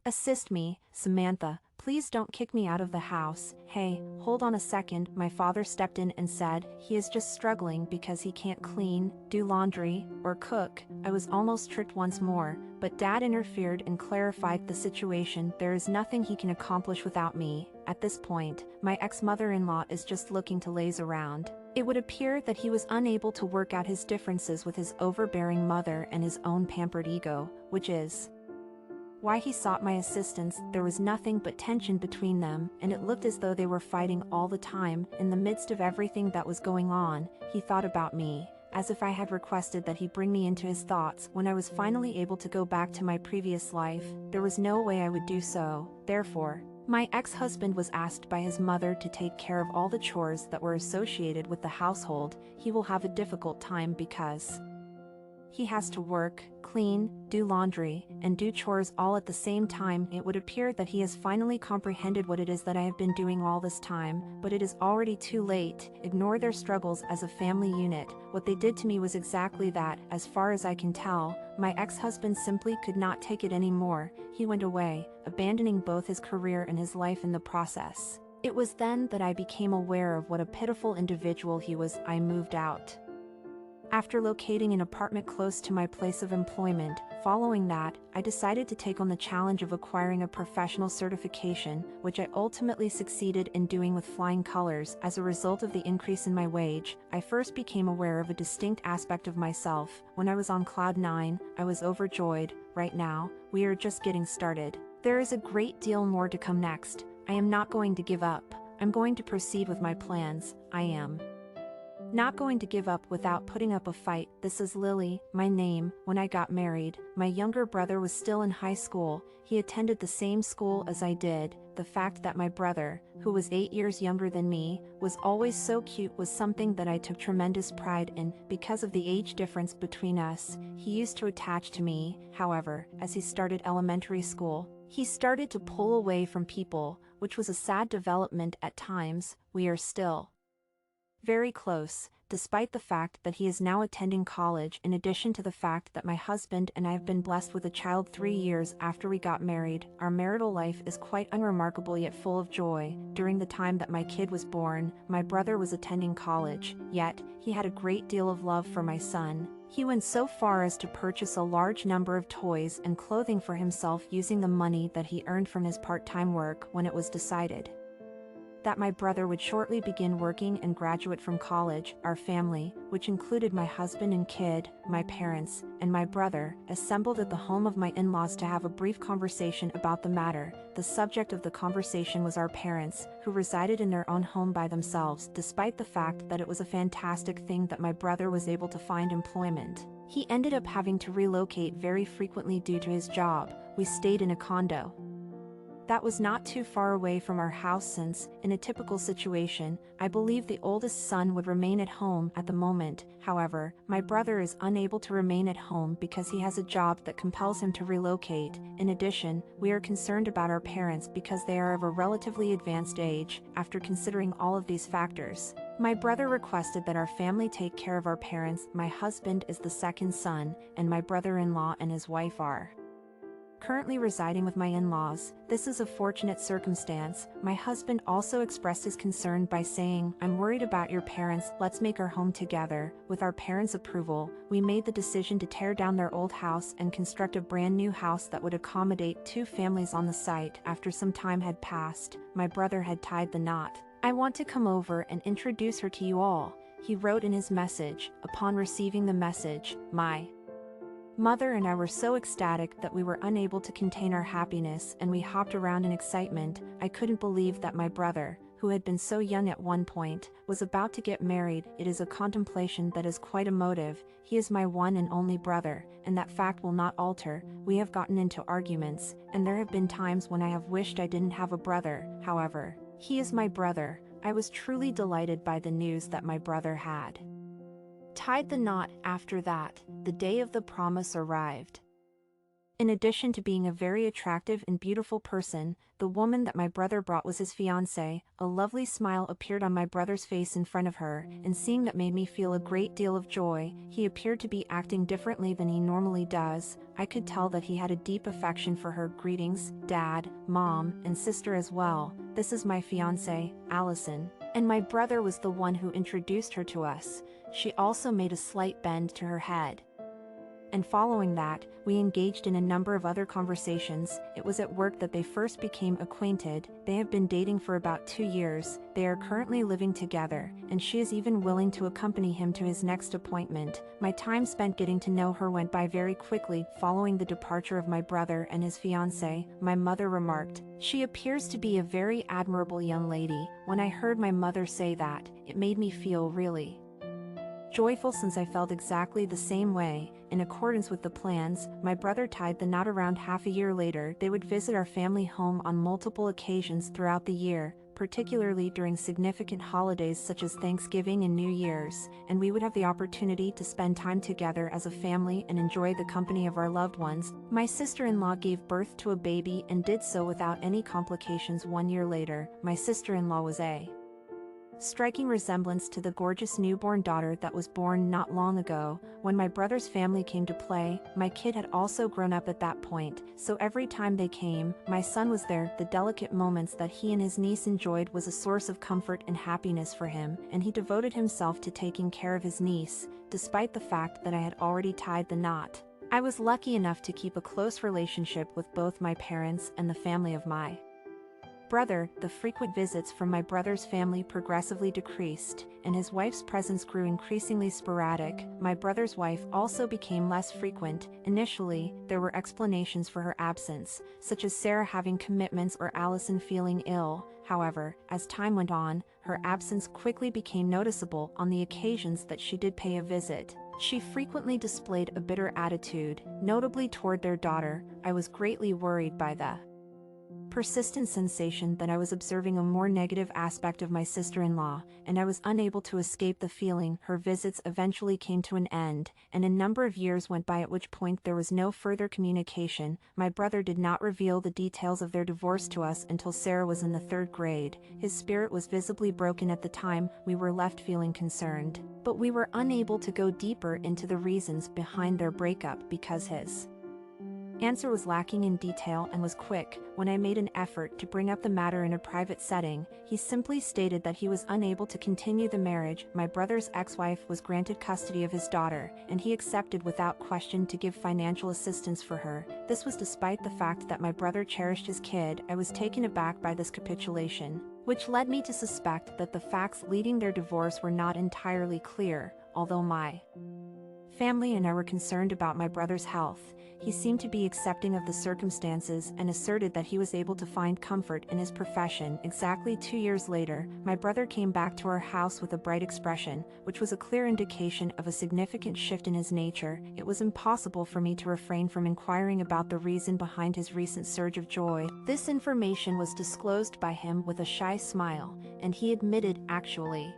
[SPEAKER 1] Assist me, Samantha, please don't kick me out of the house." "Hey, hold on a second." My father stepped in and said, "He is just struggling because he can't clean, do laundry, or cook." I was almost tricked once more, but Dad interfered and clarified the situation. "There is nothing he can accomplish without me. At this point, my ex-mother-in-law is just looking to laze around." It would appear that he was unable to work out his differences with his overbearing mother and his own pampered ego, which is why he sought my assistance. There was nothing but tension between them, and it looked as though they were fighting all the time. In the midst of everything that was going on, he thought about me, as if I had requested that he bring me into his thoughts. When I was finally able to go back to my previous life, there was no way I would do so. Therefore, my ex-husband was asked by his mother to take care of all the chores that were associated with the household. He will have a difficult time because he has to work, clean, do laundry, and do chores all at the same time. It would appear that he has finally comprehended what it is that I have been doing all this time, but it is already too late. Ignore their struggles as a family unit. What they did to me was exactly that. As far as I can tell, my ex-husband simply could not take it anymore. He went away, abandoning both his career and his life in the process. It was then that I became aware of what a pitiful individual he was. I moved out. After locating an apartment close to my place of employment, following that, I decided to take on the challenge of acquiring a professional certification, which I ultimately succeeded in doing with flying colors. As a result of the increase in my wage, I first became aware of a distinct aspect of myself. When I was on cloud 9, I was overjoyed. Right now, we are just getting started. There is a great deal more to come next. I am not going to give up. I'm going to proceed with my plans. I am not going to give up without putting up a fight. This is Lily, my name. When I got married, my younger brother was still in high school. He attended the same school as I did. The fact that my brother, who was 8 years younger than me, was always so cute was something that I took tremendous pride in. Because of the age difference between us, he used to attach to me. However, as he started elementary school, he started to pull away from people, which was a sad development at times. We are still very close, despite the fact that he is now attending college. In addition to the fact that my husband and I have been blessed with a child 3 years after we got married, our marital life is quite unremarkable yet full of joy. During the time that my kid was born, my brother was attending college, yet he had a great deal of love for my son. He went so far as to purchase a large number of toys and clothing for himself using the money that he earned from his part-time work. When it was decided that my brother would shortly begin working and graduate from college. Our family, which included my husband and kid, my parents, and my brother, assembled at the home of my in-laws to have a brief conversation about the matter. The subject of the conversation was our parents, who resided in their own home by themselves, despite the fact that it was a fantastic thing that my brother was able to find employment. He ended up having to relocate very frequently due to his job. We stayed in a condo that was not too far away from our house since, in a typical situation, I believe the oldest son would remain at home at the moment. However, my brother is unable to remain at home because he has a job that compels him to relocate. In addition, we are concerned about our parents because they are of a relatively advanced age. After considering all of these factors, my brother requested that our family take care of our parents. My husband is the second son, and my brother-in-law and his wife are currently residing with my in-laws. This is a fortunate circumstance. My husband also expressed his concern by saying, "I'm worried about your parents, let's make our home together." With our parents' approval, we made the decision to tear down their old house and construct a brand new house that would accommodate 2 families on the site. After some time had passed, my brother had tied the knot. "I want to come over and introduce her to you all," he wrote in his message. Upon receiving the message, my mother and I were so ecstatic that we were unable to contain our happiness, and we hopped around in excitement. I couldn't believe that my brother, who had been so young at one point, was about to get married. It is a contemplation that is quite emotive. He is my one and only brother, and that fact will not alter. We have gotten into arguments, and there have been times when I have wished I didn't have a brother. However, he is my brother. I was truly delighted by the news that my brother had tied the knot. After that, the day of the promise arrived. In addition to being a very attractive and beautiful person, the woman that my brother brought was his fiancée. A lovely smile appeared on my brother's face in front of her, and seeing that made me feel a great deal of joy. He appeared to be acting differently than he normally does. I could tell that he had a deep affection for her. "Greetings, Dad, Mom, and sister as well. This is my fiancée, Allison." And my brother was the one who introduced her to us. She also made a slight bend to her head. And following that, we engaged in a number of other conversations. It was at work that they first became acquainted. They have been dating for about 2 years. They are currently living together, and she is even willing to accompany him to his next appointment. My time spent getting to know her went by very quickly. Following the departure of my brother and his fiancée, my mother remarked, "She appears to be a very admirable young lady." When I heard my mother say that, it made me feel really joyful, since I felt exactly the same way. In accordance with the plans, my brother tied the knot. Around half a year later, they would visit our family home on multiple occasions throughout the year, particularly during significant holidays such as Thanksgiving and New Year's, and we would have the opportunity to spend time together as a family and enjoy the company of our loved ones. My sister-in-law gave birth to a baby and did so without any complications. 1 year later, my sister-in-law was a striking resemblance to the gorgeous newborn daughter that was born not long ago. When my brother's family came to play, my kid had also grown up at that point, so every time they came, my son was there. The delicate moments that he and his niece enjoyed was a source of comfort and happiness for him, and he devoted himself to taking care of his niece, despite the fact that I had already tied the knot. I was lucky enough to keep a close relationship with both my parents and the family of my brother. The frequent visits from my brother's family progressively decreased, and his wife's presence grew increasingly sporadic. My brother's wife also became less frequent. Initially, there were explanations for her absence, such as Sarah having commitments or Allison feeling ill. However, as time went on, her absence quickly became noticeable. On the occasions that she did pay a visit, she frequently displayed a bitter attitude, notably toward their daughter. I was greatly worried by the persistent sensation that I was observing a more negative aspect of my sister-in-law, and I was unable to escape the feeling. Her visits eventually came to an end, and a number of years went by, at which point there was no further communication. My brother did not reveal the details of their divorce to us until Sarah was in the 3rd grade. His spirit was visibly broken at the time. We were left feeling concerned, but we were unable to go deeper into the reasons behind their breakup because his answer was lacking in detail and was quick. When I made an effort to bring up the matter in a private setting, he simply stated that he was unable to continue the marriage. My brother's ex-wife was granted custody of his daughter, and he accepted without question to give financial assistance for her. This was despite the fact that my brother cherished his kid. I was taken aback by this capitulation, which led me to suspect that the facts leading their divorce were not entirely clear. Although my family and I were concerned about my brother's health, he seemed to be accepting of the circumstances and asserted that he was able to find comfort in his profession. Exactly 2 years later, my brother came back to our house with a bright expression, which was a clear indication of a significant shift in his nature. It was impossible for me to refrain from inquiring about the reason behind his recent surge of joy. This information was disclosed by him with a shy smile, and he admitted, "Actually,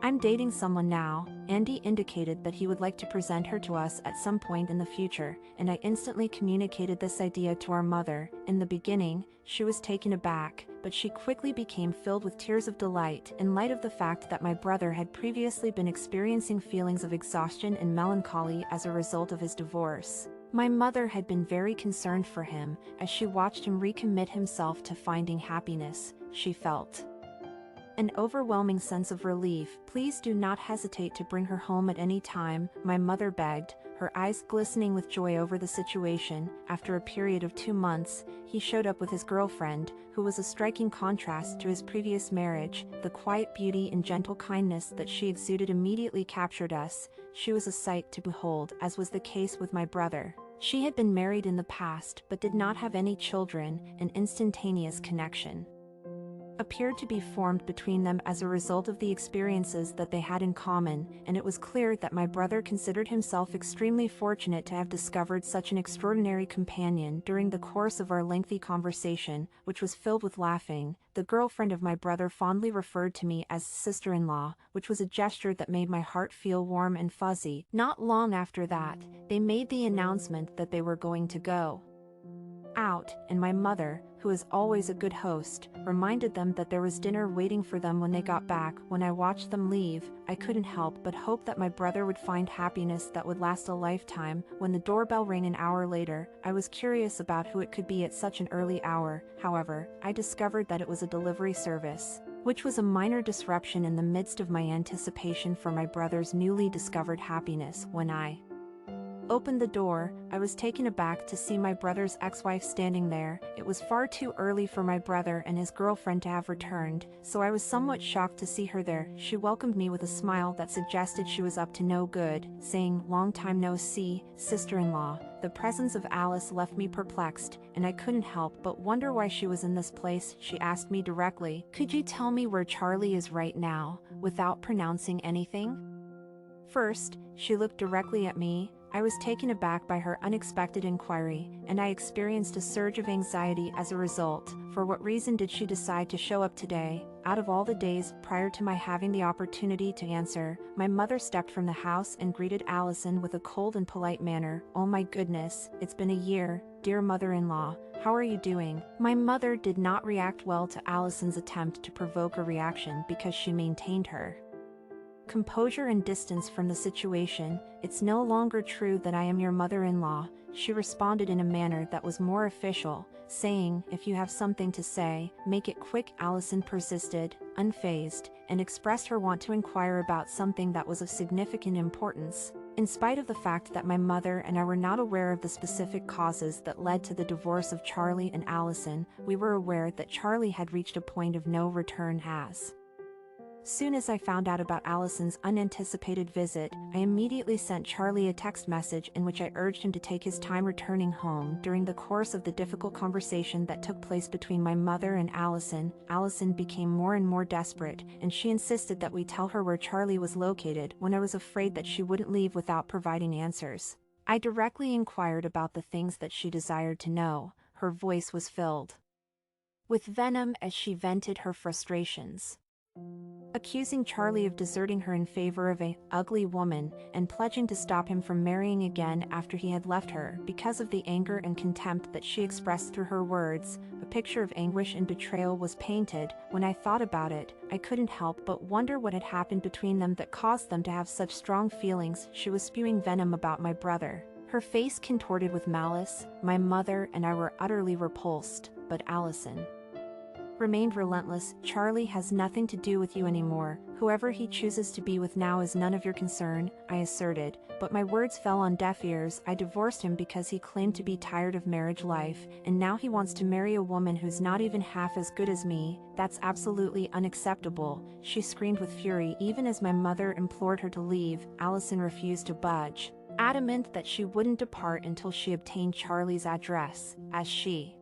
[SPEAKER 1] I'm dating someone now." Andy indicated that he would like to present her to us at some point in the future, and I instantly communicated this idea to our mother. In the beginning, she was taken aback, but she quickly became filled with tears of delight in light of the fact that my brother had previously been experiencing feelings of exhaustion and melancholy as a result of his divorce. My mother had been very concerned for him as she watched him recommit himself to finding happiness. She felt an overwhelming sense of relief. "Please do not hesitate to bring her home at any time," my mother begged, her eyes glistening with joy over the situation. After a period of 2 months, he showed up with his girlfriend, who was a striking contrast to his previous marriage. The quiet beauty and gentle kindness that she exuded immediately captured us. She was a sight to behold, as was the case with my brother. She had been married in the past but did not have any children. An instantaneous connection appeared to be formed between them as a result of the experiences that they had in common, and it was clear that my brother considered himself extremely fortunate to have discovered such an extraordinary companion. During the course of our lengthy conversation, which was filled with laughing, the girlfriend of my brother fondly referred to me as sister-in-law, which was a gesture that made my heart feel warm and fuzzy. Not long after that, they made the announcement that they were going to go out, and my mother, who is always a good host, reminded them that there was dinner waiting for them when they got back. When I watched them leave, I couldn't help but hope that my brother would find happiness that would last a lifetime. When the doorbell rang an hour later, I was curious about who it could be at such an early hour. However, I discovered that it was a delivery service, which was a minor disruption in the midst of my anticipation for my brother's newly discovered happiness. When I opened the door, I was taken aback to see my brother's ex-wife standing there. It was far too early for my brother and his girlfriend to have returned, so I was somewhat shocked to see her there. She welcomed me with a smile that suggested she was up to no good, saying, "Long time no see, sister-in-law." The presence of Alice left me perplexed, and I couldn't help but wonder why she was in this place. She asked me directly, "Could you tell me where Charlie is right now?" without pronouncing anything. First, she looked directly at me. I was taken aback by her unexpected inquiry, and I experienced a surge of anxiety as a result. For what reason did she decide to show up today? Out of all the days prior to my having the opportunity to answer, my mother stepped from the house and greeted Allison with a cold and polite manner. "Oh my goodness, it's been a year, dear mother-in-law. How are you doing?" My mother did not react well to Allison's attempt to provoke a reaction because she maintained her composure and distance from the situation. "It's no longer true that I am your mother-in-law," she responded in a manner that was more official, saying, "If you have something to say, make it quick." Allison persisted, unfazed, and expressed her want to inquire about something that was of significant importance. In spite of the fact that my mother and I were not aware of the specific causes that led to the divorce of Charlie and Allison, we were aware that Charlie had reached a point of no return. As soon as I found out about Allison's unanticipated visit, I immediately sent Charlie a text message in which I urged him to take his time returning home. During the course of the difficult conversation that took place between my mother and Allison, Allison became more and more desperate, and she insisted that we tell her where Charlie was located. When I was afraid that she wouldn't leave without providing answers, I directly inquired about the things that she desired to know. Her voice was filled with venom as she vented her frustrations, accusing Charlie of deserting her in favor of a ugly woman and pledging to stop him from marrying again after he had left her. Because of the anger and contempt that she expressed through her words, a picture of anguish and betrayal was painted. When I thought about it, I couldn't help but wonder what had happened between them that caused them to have such strong feelings. She was spewing venom about my brother. Her face contorted with malice. My mother and I were utterly repulsed, but Allison remained relentless. Charlie has nothing to do with you anymore. Whoever he chooses to be with now is none of your concern, I asserted, but my words fell on deaf ears. I divorced him because he claimed to be tired of marriage life, and now he wants to marry a woman who's not even half as good as me. That's absolutely unacceptable, she screamed with fury. Even as my mother implored her to leave, Allison refused to budge, adamant that she wouldn't depart until she obtained Charlie's address. As she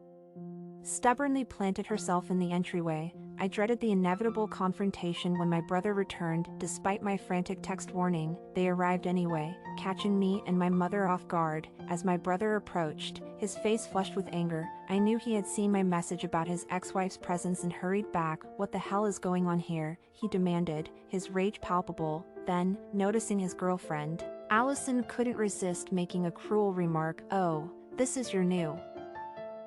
[SPEAKER 1] stubbornly planted herself in the entryway, I dreaded the inevitable confrontation when my brother returned. Despite my frantic text warning, they arrived anyway, catching me and my mother off guard. As my brother approached, his face flushed with anger, I knew he had seen my message about his ex-wife's presence and hurried back. What the hell is going on here? He demanded, his rage palpable. Then, noticing his girlfriend, Allison couldn't resist making a cruel remark. Oh, this is your new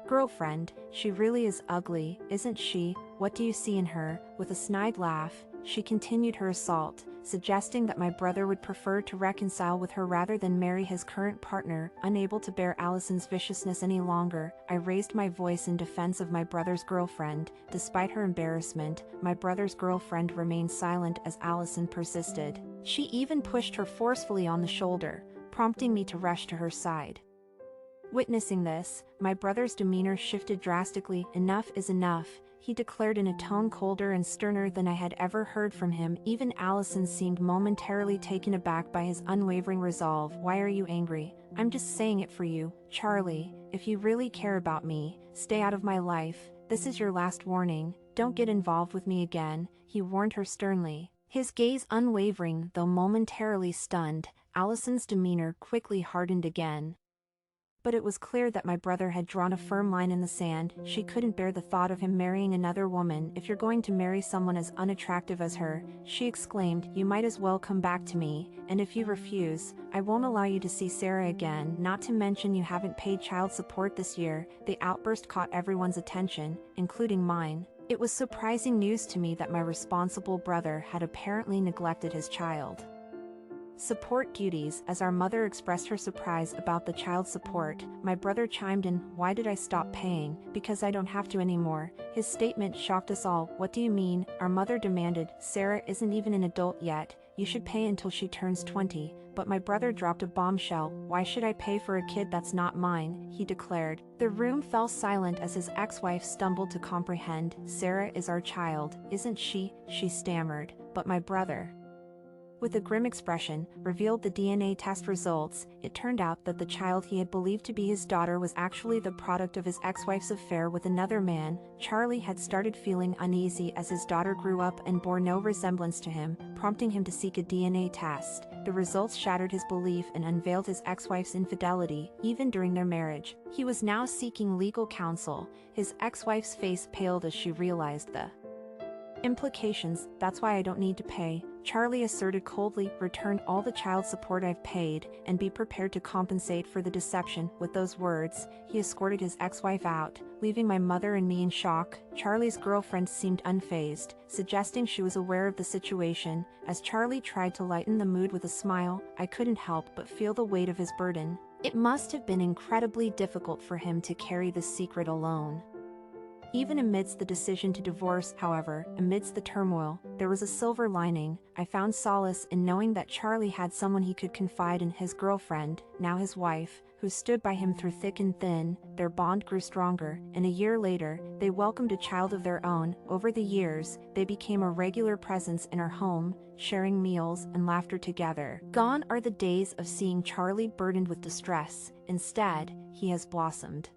[SPEAKER 1] girlfriend. She really is ugly, isn't she? What do you see in her? With a snide laugh, she continued her assault, suggesting that my brother would prefer to reconcile with her rather than marry his current partner. Unable to bear Allison's viciousness any longer, I raised my voice in defense of my brother's girlfriend. Despite her embarrassment, my brother's girlfriend remained silent as Allison persisted. She even pushed her forcefully on the shoulder, prompting me to rush to her side. Witnessing this, my brother's demeanor shifted drastically. Enough is enough, he declared in a tone colder and sterner than I had ever heard from him. Even Allison seemed momentarily taken aback by his unwavering resolve. Why are you angry? I'm just saying it for you, Charlie. If you really care about me, stay out of my life. This is your last warning. Don't get involved with me again, he warned her sternly. His gaze unwavering, though momentarily stunned. Allison's demeanor quickly hardened again. But it was clear that my brother had drawn a firm line in the sand. She couldn't bear the thought of him marrying another woman. If you're going to marry someone as unattractive as her, she exclaimed, you might as well come back to me, and if you refuse, I won't allow you to see Sarah again. Not to mention you haven't paid child support this year. The outburst caught everyone's attention, including mine. It was surprising news to me that my responsible brother had apparently neglected his child support duties. As our mother expressed her surprise about the child support, my brother chimed in, why did I stop paying? Because I don't have to anymore. His statement shocked us all. What do you mean? Our mother demanded. Sarah isn't even an adult yet. You should pay until she turns 20. But my brother dropped a bombshell. Why should I pay for a kid that's not mine? He declared. The room fell silent as his ex-wife stumbled to comprehend. Sarah is our child, isn't she? She stammered. But my brother, with a grim expression, revealed the DNA test results. It turned out that the child he had believed to be his daughter was actually the product of his ex-wife's affair with another man. Charlie had started feeling uneasy as his daughter grew up and bore no resemblance to him, prompting him to seek a DNA test. The results shattered his belief and unveiled his ex-wife's infidelity, even during their marriage. He was now seeking legal counsel. His ex-wife's face paled as she realized the implications. That's why I don't need to pay, Charlie asserted coldly. Return all the child support I've paid, and be prepared to compensate for the deception. With those words, he escorted his ex-wife out, leaving my mother and me in shock. Charlie's girlfriend seemed unfazed, suggesting she was aware of the situation. As Charlie tried to lighten the mood with a smile, I couldn't help but feel the weight of his burden. It must have been incredibly difficult for him to carry the secret alone. Even amidst the decision to divorce, however, amidst the turmoil, there was a silver lining. I found solace in knowing that Charlie had someone he could confide in, his girlfriend, now his wife, who stood by him through thick and thin. Their bond grew stronger, and a year later, they welcomed a child of their own. Over the years, they became a regular presence in our home, sharing meals and laughter together. Gone are the days of seeing Charlie burdened with distress. Instead, he has blossomed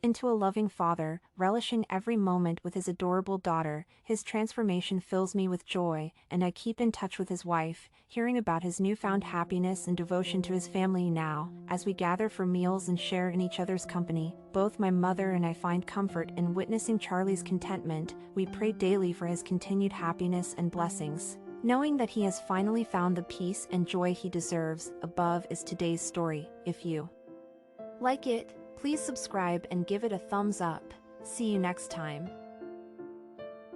[SPEAKER 1] into a loving father, relishing every moment with his adorable daughter. His transformation fills me with joy, and I keep in touch with his wife, hearing about his newfound happiness and devotion to his family now. As we gather for meals and share in each other's company, both my mother and I find comfort in witnessing Charlie's contentment. We pray daily for his continued happiness and blessings, knowing that he has finally found the peace and joy he deserves. Above is today's story. If you like it, please subscribe and give it a thumbs up. See you next time.